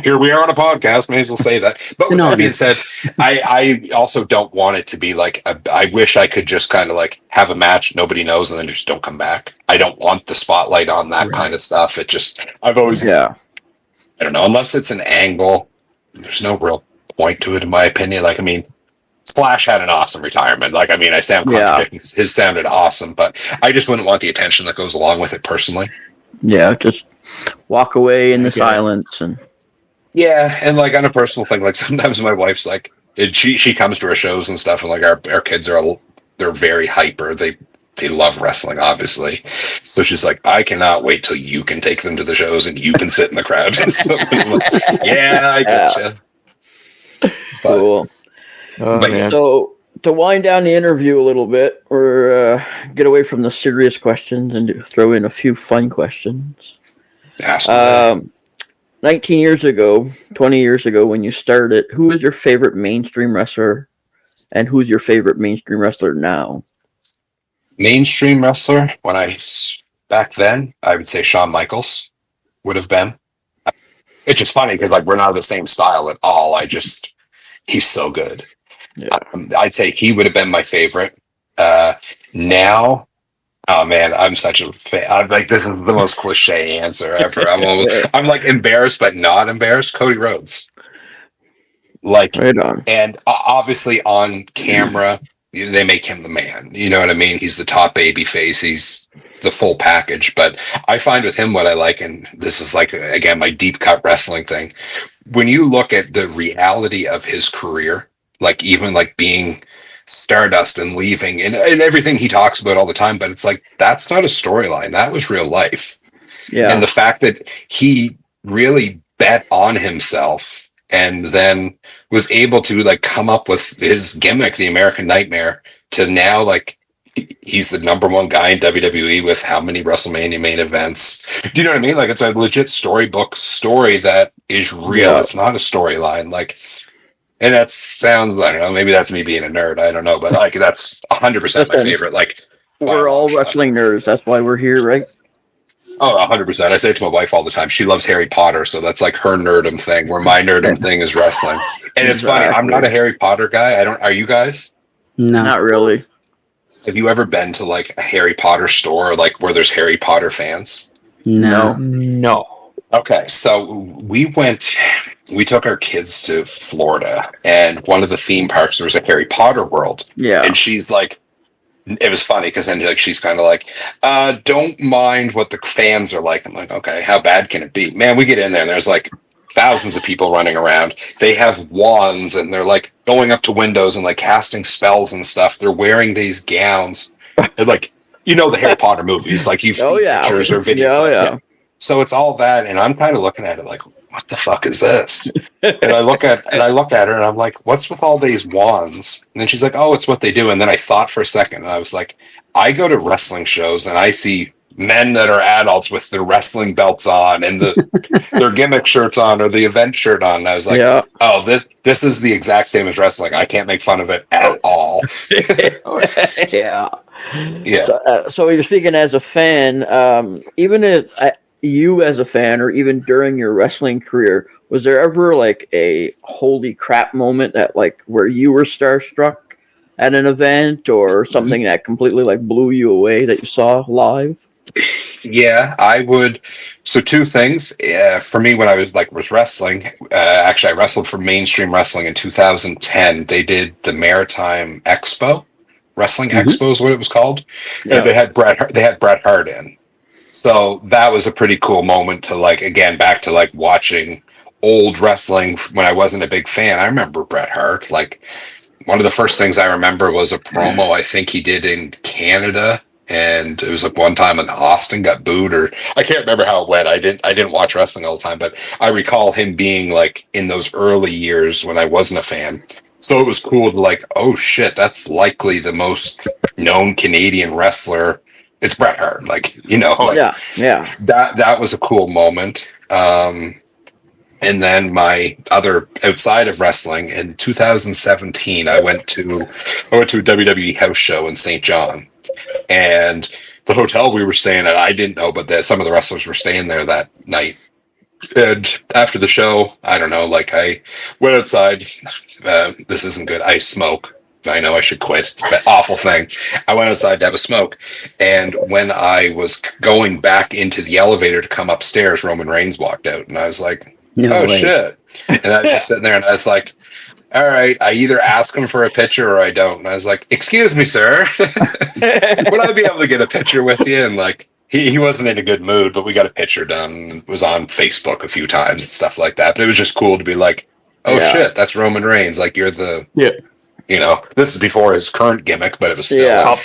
S3: here we are on a podcast. May as well say that. But with that being said, I also don't want it to be like I wish I could just kind of like have a match nobody knows and then just don't come back. I don't want the spotlight on that kind of stuff. It just I've always I don't know, unless it's an angle, there's no real point to it in my opinion. Like, I mean, Slash had an awesome retirement. Like, I mean, I sound contradicting. His sounded awesome, but I just wouldn't want the attention that goes along with it personally.
S4: Yeah, just walk away in the silence and.
S3: Yeah, and like on a personal thing, like sometimes my wife's like, she comes to our shows and stuff, and like our kids they're very hyper. They love wrestling, obviously. So she's like, I cannot wait till you can take them to the shows and you can sit in the crowd. Like, yeah, I gotcha.
S4: Cool. So to wind down the interview a little bit, or get away from the serious questions and throw in a few fun questions. 19 years ago, 20 years ago, when you started, who was your favorite mainstream wrestler, and who's your favorite mainstream wrestler now?
S3: Mainstream wrestler, back then, I would say Shawn Michaels would have been. It's just funny because like we're not the same style at all. He's so good. Yeah. I'd say he would have been my favorite. Now, oh man, I'm such a fan. I'm like, this is the most cliche answer ever. I'm like embarrassed, but not embarrassed. Cody Rhodes. Like, right on. And obviously on camera, they make him the man. You know what I mean? He's the top baby face. He's the full package. But I find with him what I like, and this is like, again, my deep cut wrestling thing. When you look at the reality of his career, like even like being Stardust and leaving and everything he talks about all the time, but it's like, that's not a storyline. That was real life. Yeah. And the fact that he really bet on himself and then was able to like come up with his gimmick, the American Nightmare, to now like he's the number one guy in WWE with how many WrestleMania main events. Do you know what I mean? Like, it's a legit storybook story that is real. Yeah. It's not a storyline. Like, and that sounds, I don't know, maybe that's me being a nerd. I don't know, but like that's 100% my favorite. Like,
S4: we're all wrestling nerds. That's why we're here, right?
S3: Oh, 100%. I say it to my wife all the time. She loves Harry Potter, so that's like her nerdum thing, where my nerdum thing is wrestling. And it's funny, I'm not a Harry Potter guy. Are you guys?
S2: No.
S4: Not really.
S3: Have you ever been to like a Harry Potter store, like where there's Harry Potter fans?
S2: No.
S3: Okay, so we took our kids to Florida, and one of the theme parks, there was a Harry Potter world.
S4: Yeah.
S3: And she's like, it was funny because then like she's kind of like, don't mind what the fans are like. I'm like, okay, how bad can it be? Man, we get in there and there's like thousands of people running around. They have wands and they're like going up to windows and like casting spells and stuff. They're wearing these gowns. And like, you know, the Harry Potter movies, like you've seen pictures or video clips. Yeah. So it's all that, and I'm kind of looking at it like, what the fuck is this? And I look at her and I'm like, what's with all these wands? And then she's like, oh, it's what they do. And then I thought for a second and I was like, I go to wrestling shows and I see men that are adults with their wrestling belts on and their gimmick shirts on or the event shirt on. And I was like, oh, this is the exact same as wrestling. I can't make fun of it at all.
S4: Yeah. So you're speaking as a fan, even if you as a fan, or even during your wrestling career, was there ever like a holy crap moment that like where you were starstruck at an event, or something that completely like blew you away that you saw live?
S3: Yeah, I would. So two things for me when I was wrestling. Actually, I wrestled for Mainstream Wrestling in 2010. They did the Maritime Expo, Wrestling Expo is what it was called.
S4: Yeah.
S3: They had Bret Hart in. So that was a pretty cool moment to again back to watching old wrestling when I wasn't a big fan. I remember Bret Hart. One of the first things I remember was a promo I think he did in Canada, and it was one time in Austin got booed, or I can't remember how it went. I didn't watch wrestling all the time, but I recall him being in those early years when I wasn't a fan. So it was cool to oh shit, that's likely the most known Canadian wrestler. It's Bret Hart,
S4: Yeah.
S3: That was a cool moment. And then my other outside of wrestling in 2017, I went to a WWE house show in St. John, and the hotel we were staying at, I didn't know, but some of the wrestlers were staying there that night. And after the show, I don't know, I went outside. This isn't good. I smoke. I know I should quit. It's an awful thing. I went outside to have a smoke. And when I was going back into the elevator to come upstairs, Roman Reigns walked out. And I was like, oh, shit. And I was just sitting there and I was like, all right, I either ask him for a picture or I don't. And I was like, excuse me, sir. Would I be able to get a picture with you? And he wasn't in a good mood, but we got a picture done. It was on Facebook a few times and stuff like that. But it was just cool to be like, oh, shit, that's Roman Reigns. You're the... Yeah. This is before his current gimmick, but it was still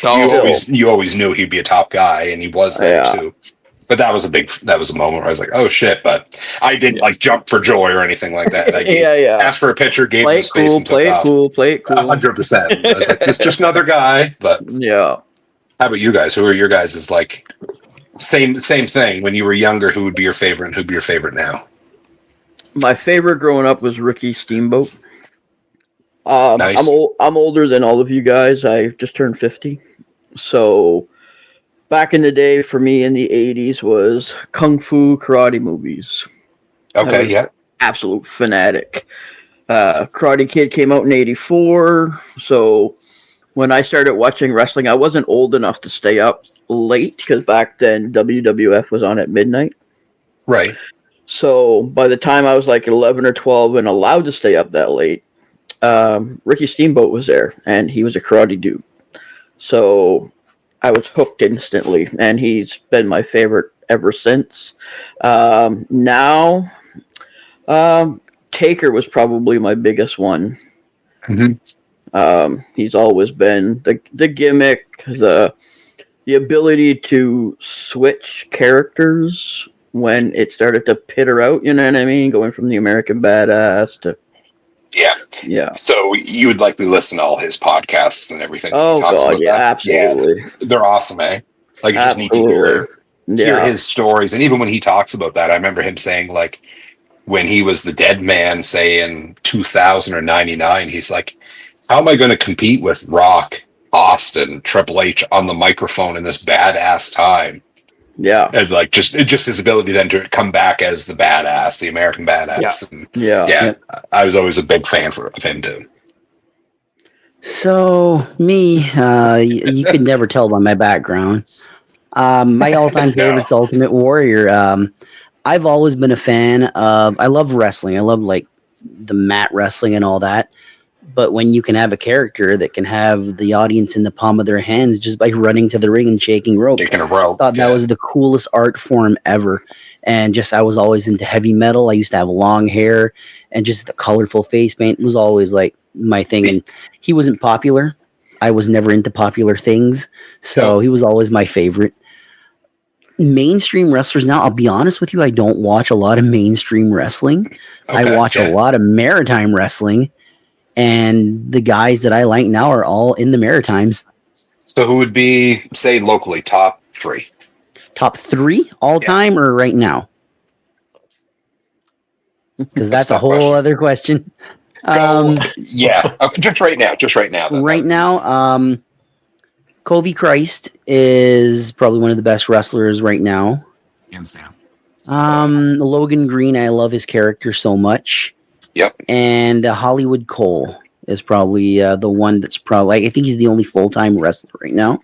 S3: you always knew he'd be a top guy, and he was there too. But that was a moment where I was like, oh shit, but I didn't jump for joy or anything like that. I asked for a picture, gave him space, and took off. Play it cool. 100%. I was like, it's just another guy. But
S4: yeah.
S3: How about you guys? Who are your guys' same thing? When you were younger, who would be your favorite and who'd be your favorite now?
S4: My favorite growing up was Ricky Steamboat.
S3: Nice.
S4: I'm older than all of you guys. I just turned 50. So back in the day for me in the 80s was kung fu karate movies.
S3: Okay, yeah.
S4: Absolute fanatic. Karate Kid came out in 84. So when I started watching wrestling, I wasn't old enough to stay up late because back then WWF was on at midnight.
S3: Right.
S4: So by the time I was 11 or 12 and allowed to stay up that late, Ricky Steamboat was there, and he was a karate dude. So I was hooked instantly, and he's been my favorite ever since. Now, Taker was probably my biggest one.
S3: Mm-hmm.
S4: He's always been the gimmick, the ability to switch characters when it started to peter out. You know what I mean? Going from the American Badass to Yeah.
S3: So you would likely listen to all his podcasts and everything.
S4: Oh god, yeah, absolutely.
S3: Yeah, they're awesome, eh? You just need to hear his stories. And even when he talks about that, I remember him saying when he was the dead man, say in 2000 or 99, he's like, how am I going to compete with Rock, Austin, Triple H on the microphone in this badass time?
S4: Yeah.
S3: And just his ability then to come back as the badass, the American badass.
S4: Yeah.
S3: And I was always a big fan of him too.
S2: So me, you could never tell by my background. My all-time favorite's Ultimate Warrior. I've always been a fan of. I love wrestling. I love the mat wrestling and all that. But when you can have a character that can have the audience in the palm of their hands just by running to the ring and shaking ropes, I thought that was the coolest art form ever. And I was always into heavy metal. I used to have long hair, and just the colorful face paint was always my thing. And he wasn't popular. I was never into popular things, so he was always my favorite. Mainstream wrestlers now, I'll be honest with you, I don't watch a lot of mainstream wrestling. I watch a lot of Maritime wrestling. And the guys that I like now are all in the Maritimes.
S3: So who would be, say, locally, top three?
S2: Top three all time or right now? Because that's a whole other question.
S3: Just right now.
S2: Right now, Covey Christ is probably one of the best wrestlers right now.
S3: Hands down.
S2: Logan Green, I love his character so much.
S3: Yep.
S2: And Hollywood Cole is probably the one that's probably, I think he's the only full-time wrestler right now.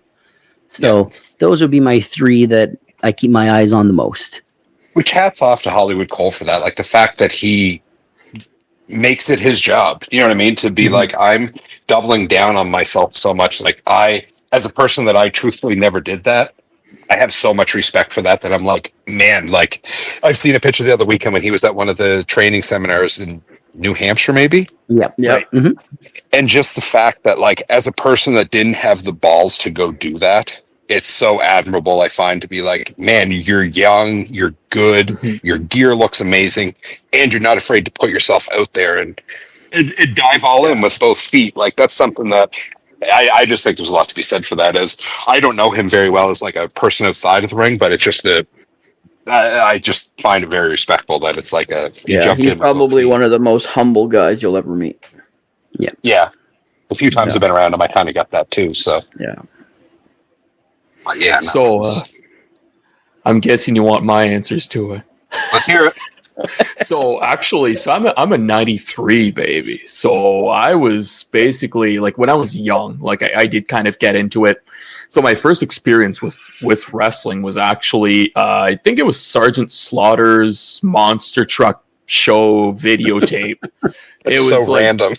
S2: So those would be my three that I keep my eyes on the most.
S3: Which hats off to Hollywood Cole for that. Like the fact that he makes it his job. You know what I mean? To be like, I'm doubling down on myself so much. Like as a person that I truthfully never did that, I have so much respect for that I'm like, man, like I've seen a picture the other weekend when he was at one of the training seminars in New Hampshire, maybe.
S2: Yep.
S4: Yep.
S2: Right.
S3: And just the fact that like, as a person that didn't have the balls to go do that, it's so admirable. I find to be like, man, you're young, you're good, your gear looks amazing, and you're not afraid to put yourself out there and dive all in with both feet. Like that's something that I just think there's a lot to be said for that. As I don't know him very well as like a person outside of the ring, but it's just I just find it very respectful that it's like
S4: he's probably one of the most humble guys you'll ever meet.
S3: Yeah. A few times I've been around him, I kind of got that too. So
S1: yeah. So I'm guessing you want my answers to it.
S3: Let's hear it.
S1: So I'm a 93 baby. So I was basically like when I was young, like I did kind of get into it. So my first experience with wrestling was actually, I think it was Sergeant Slaughter's Monster Truck Show videotape.
S3: It was so like, random.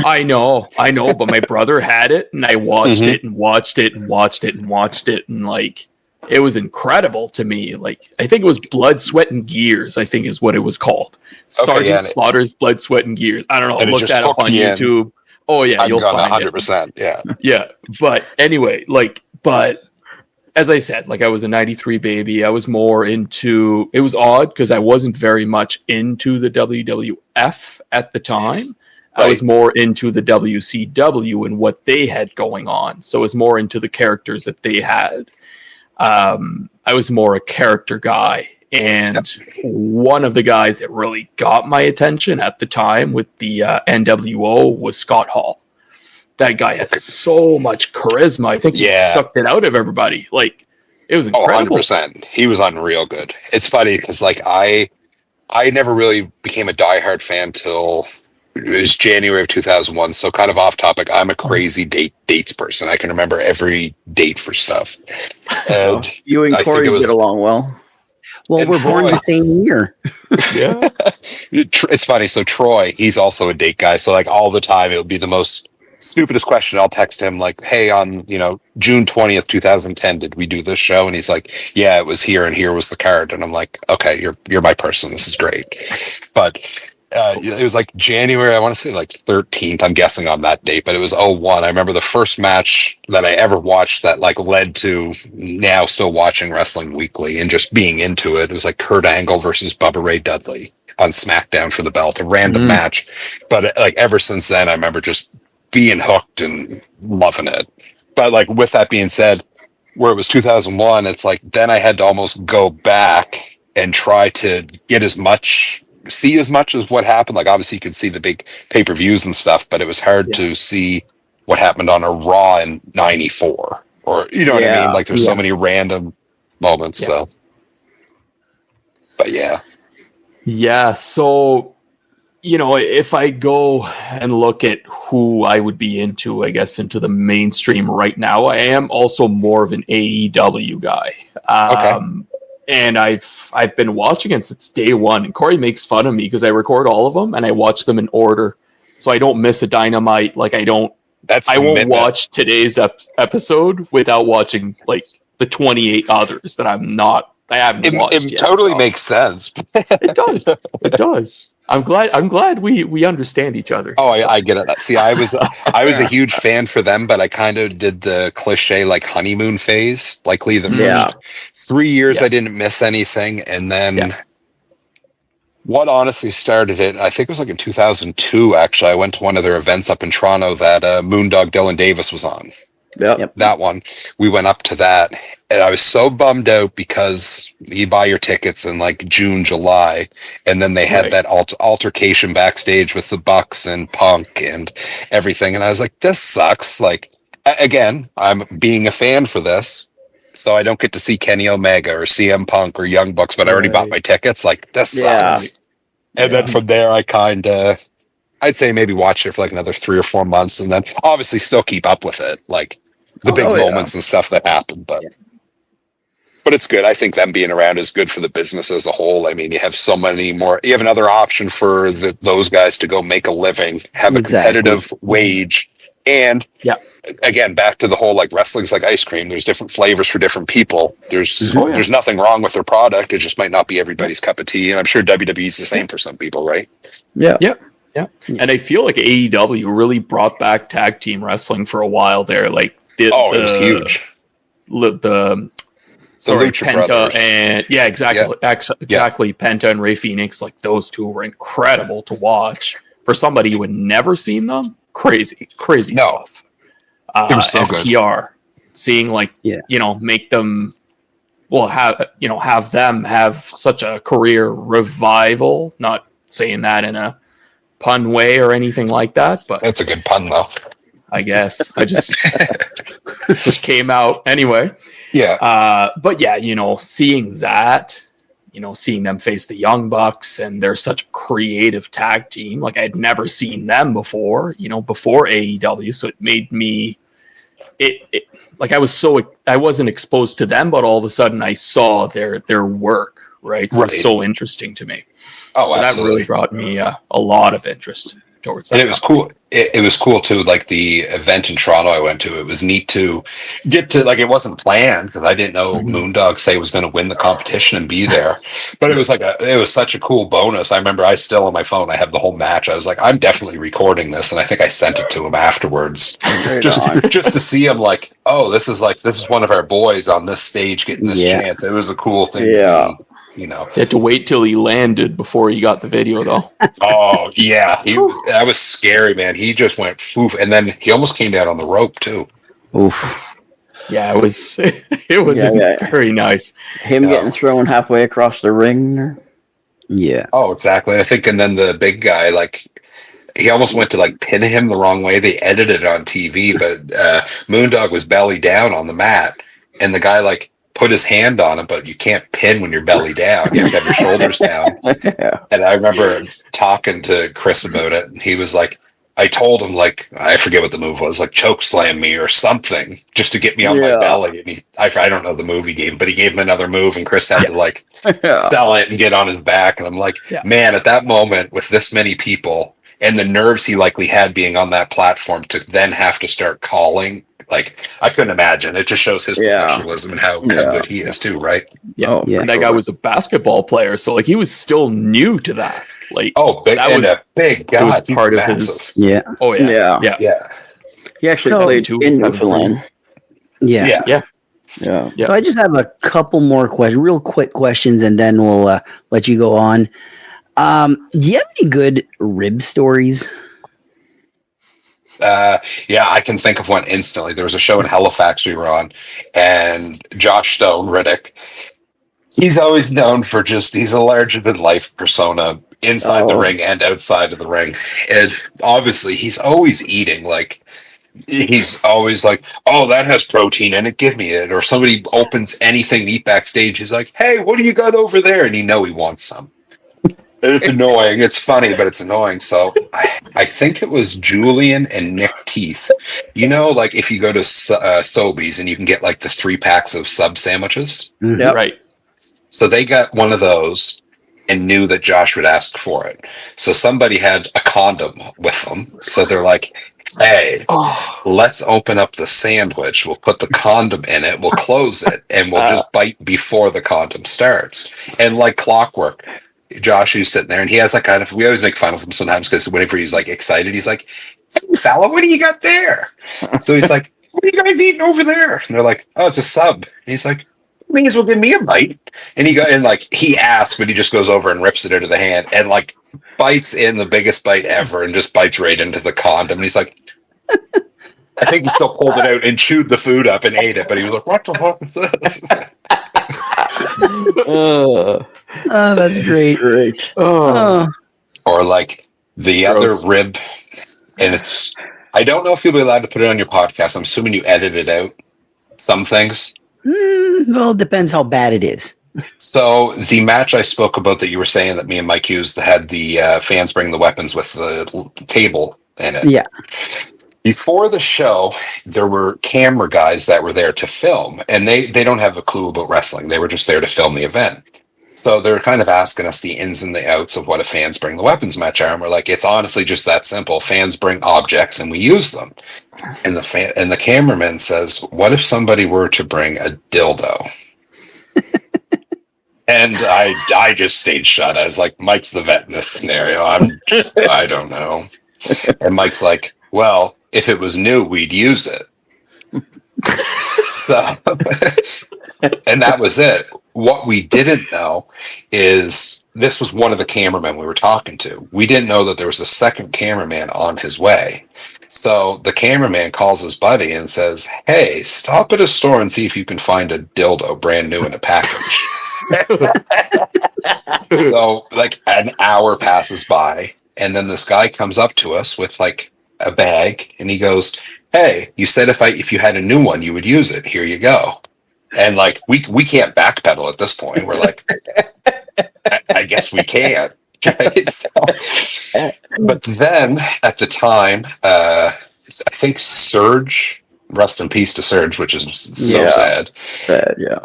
S1: I know, but my brother had it, and I watched it and watched it and watched it and watched it, and like it was incredible to me. Like I think it was Blood, Sweat, and Gears. I think is what it was called. Sergeant Slaughter's Blood, Sweat, and Gears. I don't know. Look that up on YouTube. Oh yeah, you'll find
S3: 100%.
S1: It. Yeah. But anyway, but as I said, like I was a 93 baby. I was more into, it was odd because I wasn't very much into the WWF at the time. Right. I was more into the WCW and what they had going on. So I was more into the characters that they had. I was more a character guy. And one of the guys that really got my attention at the time with the NWO was Scott Hall. That guy has so much charisma. I think he sucked it out of everybody. Like, it was incredible.
S3: 100%. He was unreal good. It's funny because, like, I never really became a diehard fan till it was January of 2001. So kind of off topic, I'm a crazy dates person. I can remember every date for stuff. And
S4: you and Corey get along well.
S2: Well, we're born the same year.
S1: Yeah.
S3: It's funny. So Troy, he's also a date guy. So like all the time, it would be the most stupidest question. I'll text him like, hey, on, June 20th, 2010, did we do this show? And he's like, yeah, it was here and here was the card. And I'm like, okay, you're my person. This is great. But it was like January, I want to say like 13th, I'm guessing on that date, but it was 01. I remember the first match that I ever watched that like led to now still watching Wrestling Weekly and just being into it. It was like Kurt Angle versus Bubba Ray Dudley on SmackDown for the belt, a random match. But like ever since then, I remember just being hooked and loving it. But like with that being said, where it was 2001, it's like then I had to almost go back and try to get see as much as what happened. Like obviously you could see the big pay-per-views and stuff, but it was hard to see what happened on a Raw in 94 or what I mean? Like there's so many random moments. So, but
S1: yeah. So, if I go and look at who I would be into, I guess into the mainstream right now, I am also more of an AEW guy. Okay. And I've been watching it since day one. And Corey makes fun of me because I record all of them and I watch them in order, so I don't miss a Dynamite. Like I won't watch today's episode without watching like the 28 others that I haven't watched yet.
S3: It totally makes sense.
S1: It does. It does. I'm glad we understand each other.
S3: Oh, I get it. See, I was a huge fan for them, but I kind of did the cliche like honeymoon phase. Likely the first 3 years I didn't miss anything, and then what honestly started it, I think it was like in 2002. Actually, I went to one of their events up in Toronto that Moondog Dylan Davis was on.
S4: Yep.
S3: That one. We went up to that, and I was so bummed out because you buy your tickets in like June, July, and then they had that altercation backstage with the Bucks and Punk and everything, and I was like, this sucks. Like, again, I'm being a fan for this, so I don't get to see Kenny Omega or CM Punk or Young Bucks, but I already bought my tickets. Like, this sucks. And then from there, I kind of I'd say maybe watch it for like another 3 or 4 months, and then obviously still keep up with it, like the big moments and stuff that happen. But it's good. I think them being around is good for the business as a whole. I mean, you have so many more. You have another option for those guys to go make a living, have a competitive wage, and again, back to the whole like wrestling's like ice cream. There's different flavors for different people. There's nothing wrong with their product. It just might not be everybody's cup of tea. And I'm sure WWE's the same for some people, right?
S1: Yeah. And I feel like AEW really brought back tag team wrestling for a while there. Like,
S3: it was huge.
S1: Penta
S3: brothers.
S1: and exactly. Penta and Ray Phoenix, like those two were incredible to watch. For somebody who had never seen them, crazy stuff.
S3: It was so
S1: FTR,
S3: good.
S1: seeing make them have them have such a career revival. Not saying that in a pun way or anything like that, but
S3: it's a good pun though.
S1: I guess I just just came out anyway.
S3: Yeah.
S1: But yeah, seeing that, seeing them face the Young Bucks, and they're such a creative tag team. Like, I'd never seen them before, before AEW. So it made me, like, I wasn't exposed to them, but all of a sudden I saw their work, right? So it's so interesting to me.
S3: Oh,
S1: so
S3: absolutely.
S1: That really brought me a lot of interest towards that.
S3: And it was cool. It was cool too. Like the event in Toronto I went to, it was neat to get to, like, it wasn't planned because I didn't know Moondog say was going to win the competition and be there. But it was it was such a cool bonus. I remember I still on my phone, I have the whole match. I was like, I'm definitely recording this. And I think I sent it to him afterwards just to see him like, oh, this is one of our boys on this stage getting this chance. It was a cool thing.
S4: Yeah.
S1: You had to wait till he landed before he got the video, though.
S3: Oh yeah, that was scary, man. He just went foof, and then he almost came down on the rope too.
S2: Oof.
S1: Yeah, it was very nice.
S4: Him getting thrown halfway across the ring.
S2: Yeah.
S3: Oh, exactly. I think, and then the big guy, like, he almost went to like pin him the wrong way. They edited it on TV, but Moondog was belly down on the mat, and the guy like put his hand on him, but you can't pin when you're belly down. You have to have your shoulders down. And I remember talking to Chris about it. He was like, I told him, like, I forget what the move was, like choke slam me or something just to get me on my belly. And I don't know the move he gave, but he gave him another move, and Chris had to like sell it and get on his back. And I'm like, man, at that moment with this many people and the nerves he likely had being on that platform to then have to start calling, like, I couldn't imagine. It just shows his professionalism and how good he is too, right?
S1: Yeah. And that guy was a basketball player, so like he was still new to that. Like,
S3: big, that was a big guy.
S1: It was part of his.
S2: Yeah.
S1: Oh yeah.
S4: He actually played in Newfoundland.
S2: Yeah. So I just have a couple more real quick questions, and then we'll let you go on. Do you have any good rib stories?
S3: I can think of one instantly. There was a show in Halifax we were on, and Josh Stone, Riddick, he's always known for he's a larger-than-life persona inside the ring and outside of the ring. And obviously, he's always eating, like, he's always like, oh, that has protein in it, give me it. Or somebody opens anything to eat backstage, he's like, hey, what do you got over there? And he wants some. It's annoying. It's funny, but it's annoying. So I think it was Julian and Nick Teeth. Like if you go to Sobeys and you can get like the 3 packs of sub sandwiches.
S1: Yep. Right.
S3: So they got one of those and knew that Josh would ask for it. So somebody had a condom with them. So they're like, hey, let's open up the sandwich. We'll put the condom in it. We'll close it and we'll just bite before the condom starts. And like clockwork, Josh, who's sitting there, and he has that kind of, we always make fun of him sometimes because whenever he's like excited, he's like, hey, fella, what do you got there? So he's like, what are you guys eating over there? And they're like, oh, it's a sub. And he's like, may as well give me a bite. And he asks, but he just goes over and rips it into the hand and like bites in the biggest bite ever and just bites right into the condom. And he's like, I think he still pulled it out and chewed the food up and ate it, but he was like, what the fuck is this?
S2: That's great.
S3: Or like the other rib, and I don't know if you'll be allowed to put it on your podcast. I'm assuming you edited out some things.
S2: Well, it depends how bad it is.
S3: So the match I spoke about that you were saying that me and Mike used had the fans bring the weapons with the table in it.
S2: Yeah.
S3: Before the show, there were camera guys that were there to film, and they don't have a clue about wrestling. They were just there to film the event. So they're kind of asking us the ins and the outs of what a fans bring the weapons match are, and we're like, it's honestly just that simple. Fans bring objects, and we use them. And the cameraman says, "What if somebody were to bring a dildo?" And I just stayed shut. I was like, Mike's the vet in this scenario. I don't know. And Mike's like, well, if it was new, we'd use it. So, and that was it. What we didn't know is this was one of the cameramen we were talking to. We didn't know that there was a second cameraman on his way. So the cameraman calls his buddy and says, hey, stop at a store and see if you can find a dildo brand new in a package. So like an hour passes by, and then this guy comes up to us with like a bag, and he goes, hey, you said if you had a new one you would use it, here you go. And like we can't backpedal at this point. We're like, I guess we can. Right? So, but then at the time, I think Surge, rest in peace to Surge, which is so sad.
S4: Yeah.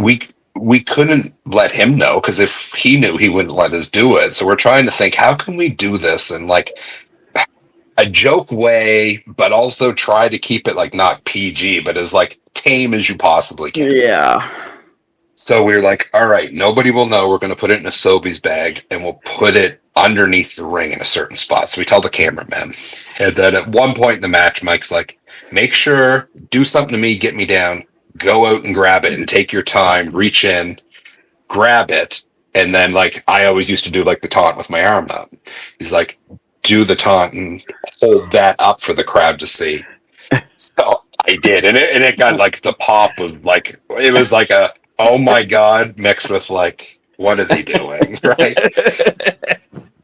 S3: We couldn't let him know, because if he knew, he wouldn't let us do it. So we're trying to think, how can we do this in like a joke way, but also try to keep it like not PG, but as like tame as you possibly can.
S4: Yeah.
S3: So we're like, all right, nobody will know. We're going to put it in a Sobeys bag, and we'll put it underneath the ring in a certain spot. So we tell the cameraman. And then at one point in the match, Mike's like, make sure, do something to me, get me down, go out and grab it and take your time, reach in, grab it. And then like, I always used to do like the taunt with my arm up. He's like, do the taunt and hold that up for the crowd to see. So I did. And it got like, the pop was like, it was like a, oh my God, mixed with like, what are they doing? Right.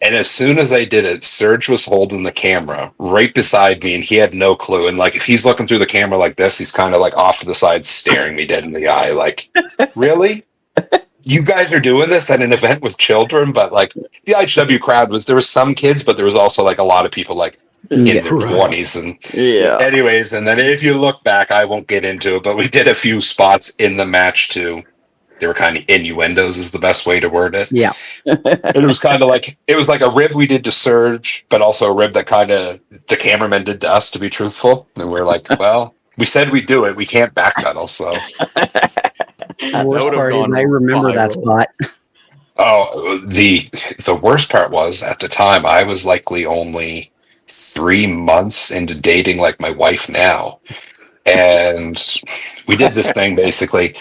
S3: And as soon as I did it, Serge was holding the camera right beside me, and he had no clue. And like, if he's looking through the camera like this, he's kind of like off to the side, staring me dead in the eye. Like, really? You guys are doing this at an event with children? But like, the IHW crowd there was some kids, but there was also like a lot of people like in their 20s. And anyways, and then if you look back, I won't get into it, but we did a few spots in the match too. They were kind of innuendos is the best way to word it.
S2: Yeah.
S3: And it was kind of like, it was like a rib we did to Surge, but also a rib that kind of the cameraman did to us, to be truthful. And we're like, well, we said we'd do it. We can't backpedal. So
S2: The worst part is I remember that spot.
S3: Oh, the worst part was at the time I was likely only 3 months into dating like my wife now. And we did this thing basically.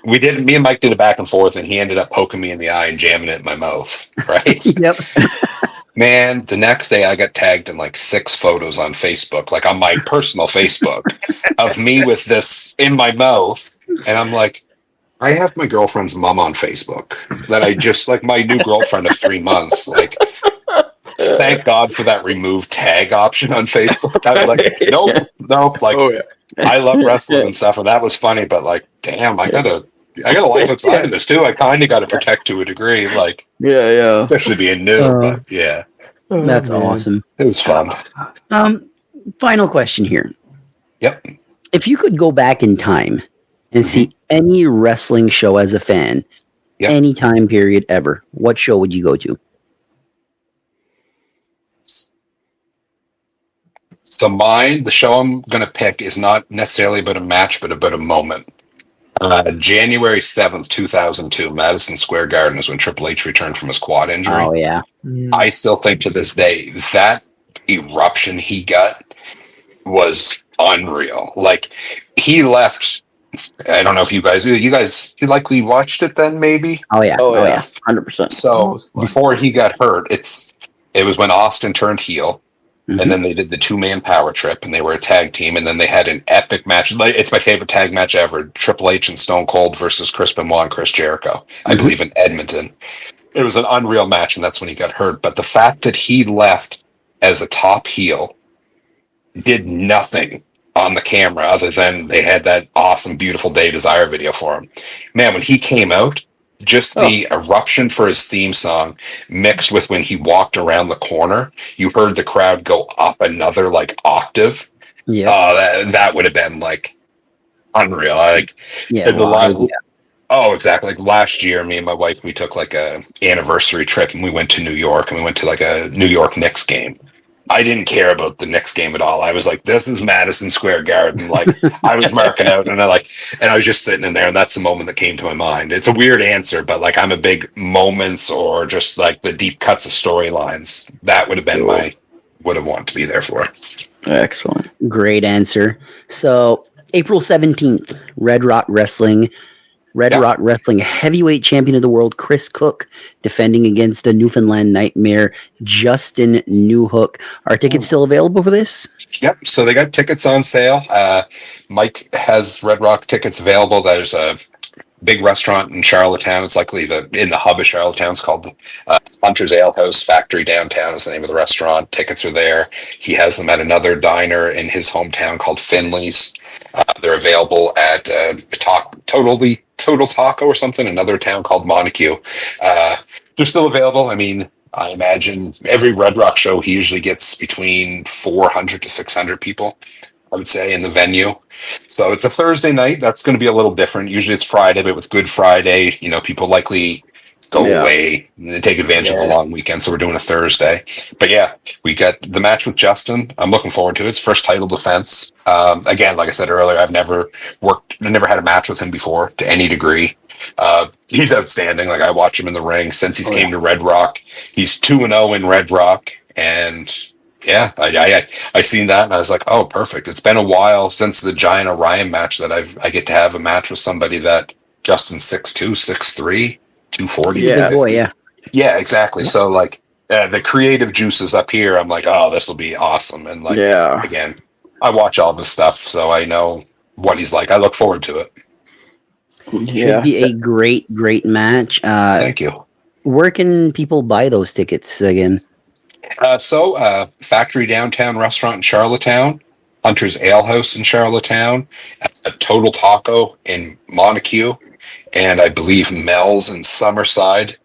S3: Me and Mike did a back and forth, and he ended up poking me in the eye and jamming it in my mouth. Right?
S2: Yep.
S3: Man, the next day I got tagged in like 6 photos on Facebook, like on my personal Facebook, of me with this in my mouth. And I'm like, I have my girlfriend's mom on Facebook that I just, like my new girlfriend of 3 months. Like, thank God for that remove tag option on Facebook. I was like, nope. Like, I love wrestling and stuff, and that was funny, but like, damn, I got a life outside of this too. I kind of got to protect to a degree, like, especially being new. But yeah,
S2: that's awesome.
S3: It was fun.
S2: Final question here.
S3: Yep.
S2: If you could go back in time and see any wrestling show as a fan, any time period ever, what show would you go to?
S3: So the show I'm going to pick is not necessarily about a match, but about a moment. January 7th, 2002, Madison Square Garden is when Triple H returned from his quad injury.
S2: Oh, yeah.
S3: I still think to this day, that eruption he got was unreal. Like, he left, I don't know if you guys you likely watched it then, maybe?
S2: Oh, yeah.
S4: 100%.
S3: So, before he got hurt, it was when Austin turned heel. And then they did the 2-man power trip, and they were a tag team, and then they had an epic match. It's my favorite tag match ever. Triple H and Stone Cold versus Chris Benoit and Chris Jericho, I believe in Edmonton. It was an unreal match, and that's when he got hurt. But the fact that he left as a top heel, did nothing on the camera other than they had that awesome Beautiful Day Desire video for him. Man, when he came out, Just the eruption for his theme song mixed with when he walked around the corner, you heard the crowd go up another like octave.
S2: Yeah.
S3: That would have been like unreal. Like
S2: Yeah.
S3: the
S2: Wow.
S3: live. Oh, exactly. Like last year, me and my wife, we took like a anniversary trip and we went to New York and we went to like a New York Knicks game. I didn't care about the Knicks game at all. I was like, this is Madison Square Garden. Like I was marking out and I was just sitting in there and that's the moment that came to my mind. It's a weird answer, but like I'm a big moments or just like the deep cuts of storylines. That would have been would have wanted to be there for.
S4: Excellent.
S2: Great answer. So April 17th, Red Rock Wrestling heavyweight champion of the world, Chris Cooke, defending against the Newfoundland Nightmare, Justin Newhook. Are tickets still available for this?
S3: Yep. So they got tickets on sale. Mike has Red Rock tickets available. There's a big restaurant in Charlottetown. It's likely in the hub of Charlottetown. It's called Hunter's Ale House Factory Downtown is the name of the restaurant. Tickets are there. He has them at another diner in his hometown called Finley's. They're available at Total Taco or something, another town called Montague. They're still available. I mean, I imagine every Red Rock show, he usually gets between 400 to 600 people, I would say, in the venue. So it's a Thursday night. That's going to be a little different. Usually it's Friday, but with Good Friday, people likely go away and take advantage of the long weekend. So we're doing a Thursday. But yeah, we got the match with Justin. I'm looking forward to it. It's first title defense. Again, like I said earlier, I've never had a match with him before to any degree. He's outstanding. Like I watch him in the ring since he's came to Red Rock. He's 2-0 in Red Rock. And yeah, I seen that and I was like, oh, perfect. It's been a while since the Giant Orion match that I get to have a match with somebody that Justin's 6'2", 6'3", 240.
S2: Yeah, boy, yeah.
S3: Yeah, exactly. So like the creative juices up here, I'm like, oh, this will be awesome. And like, again, I watch all this stuff, so I know what he's like. I look forward to it.
S2: Should be a great match.
S3: Thank you.
S2: Where can people buy those tickets again?
S3: Factory Downtown Restaurant in Charlottetown, Hunter's Ale House in Charlottetown, a Total Taco in Montague, and I believe Mel's in Summerside.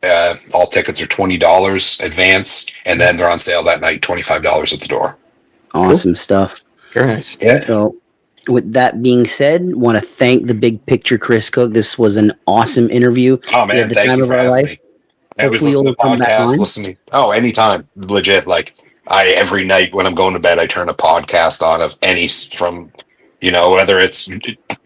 S3: All tickets are $20 advance, and then they're on sale that night, $25 at the door.
S2: Awesome stuff.
S1: Very nice.
S3: Yeah.
S2: So, with that being said, want to thank the Big Picture Chris Cooke. This was an awesome interview.
S3: Oh man, thank you for having me. I was listening to the podcast, anytime. Legit, like every night when I'm going to bed, I turn a podcast on of from whether it's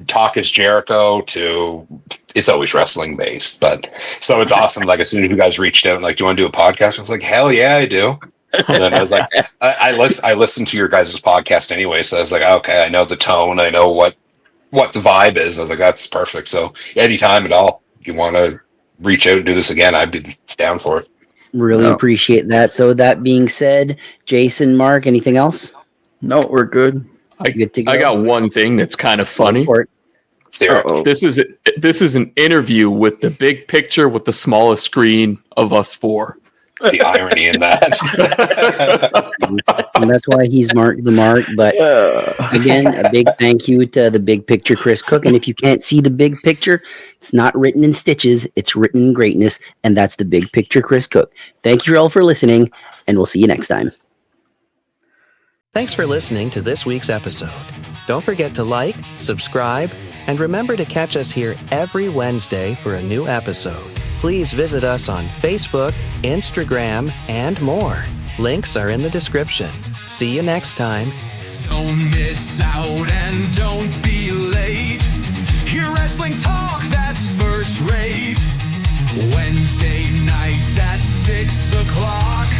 S3: Talk is Jericho to it's always wrestling based. But so it's awesome. Like as soon as you guys reached out, like, do you want to do a podcast? I was like, hell yeah, I do. And then I was like, I listen to your guys' podcast anyway, so I was like, okay, I know the tone, I know what the vibe is. I was like, that's perfect. So anytime at all you want to reach out and do this again, I'd be down for it.
S2: Really appreciate that. So that being said, Jason, Mark, anything else?
S4: No, we're good.
S1: I got one thing that's kind of funny. This is an interview with the Big Picture with the smallest screen of us four.
S3: The irony in that.
S2: And that's why he's marked the mark. But again, a big thank you to the Big Picture Chris Cooke. And if you can't see the big picture, it's not written in stitches, it's written in greatness. And that's the Big Picture Chris Cooke. Thank you all for listening, and we'll see you next time.
S5: Thanks for listening to this week's episode. Don't forget to like, subscribe, and remember to catch us here every Wednesday for a new episode. Please visit us on Facebook, Instagram, and more. Links are in the description. See you next time.
S6: Don't miss out and don't be late. Hear wrestling talk that's first rate. Wednesday nights at 6 o'clock.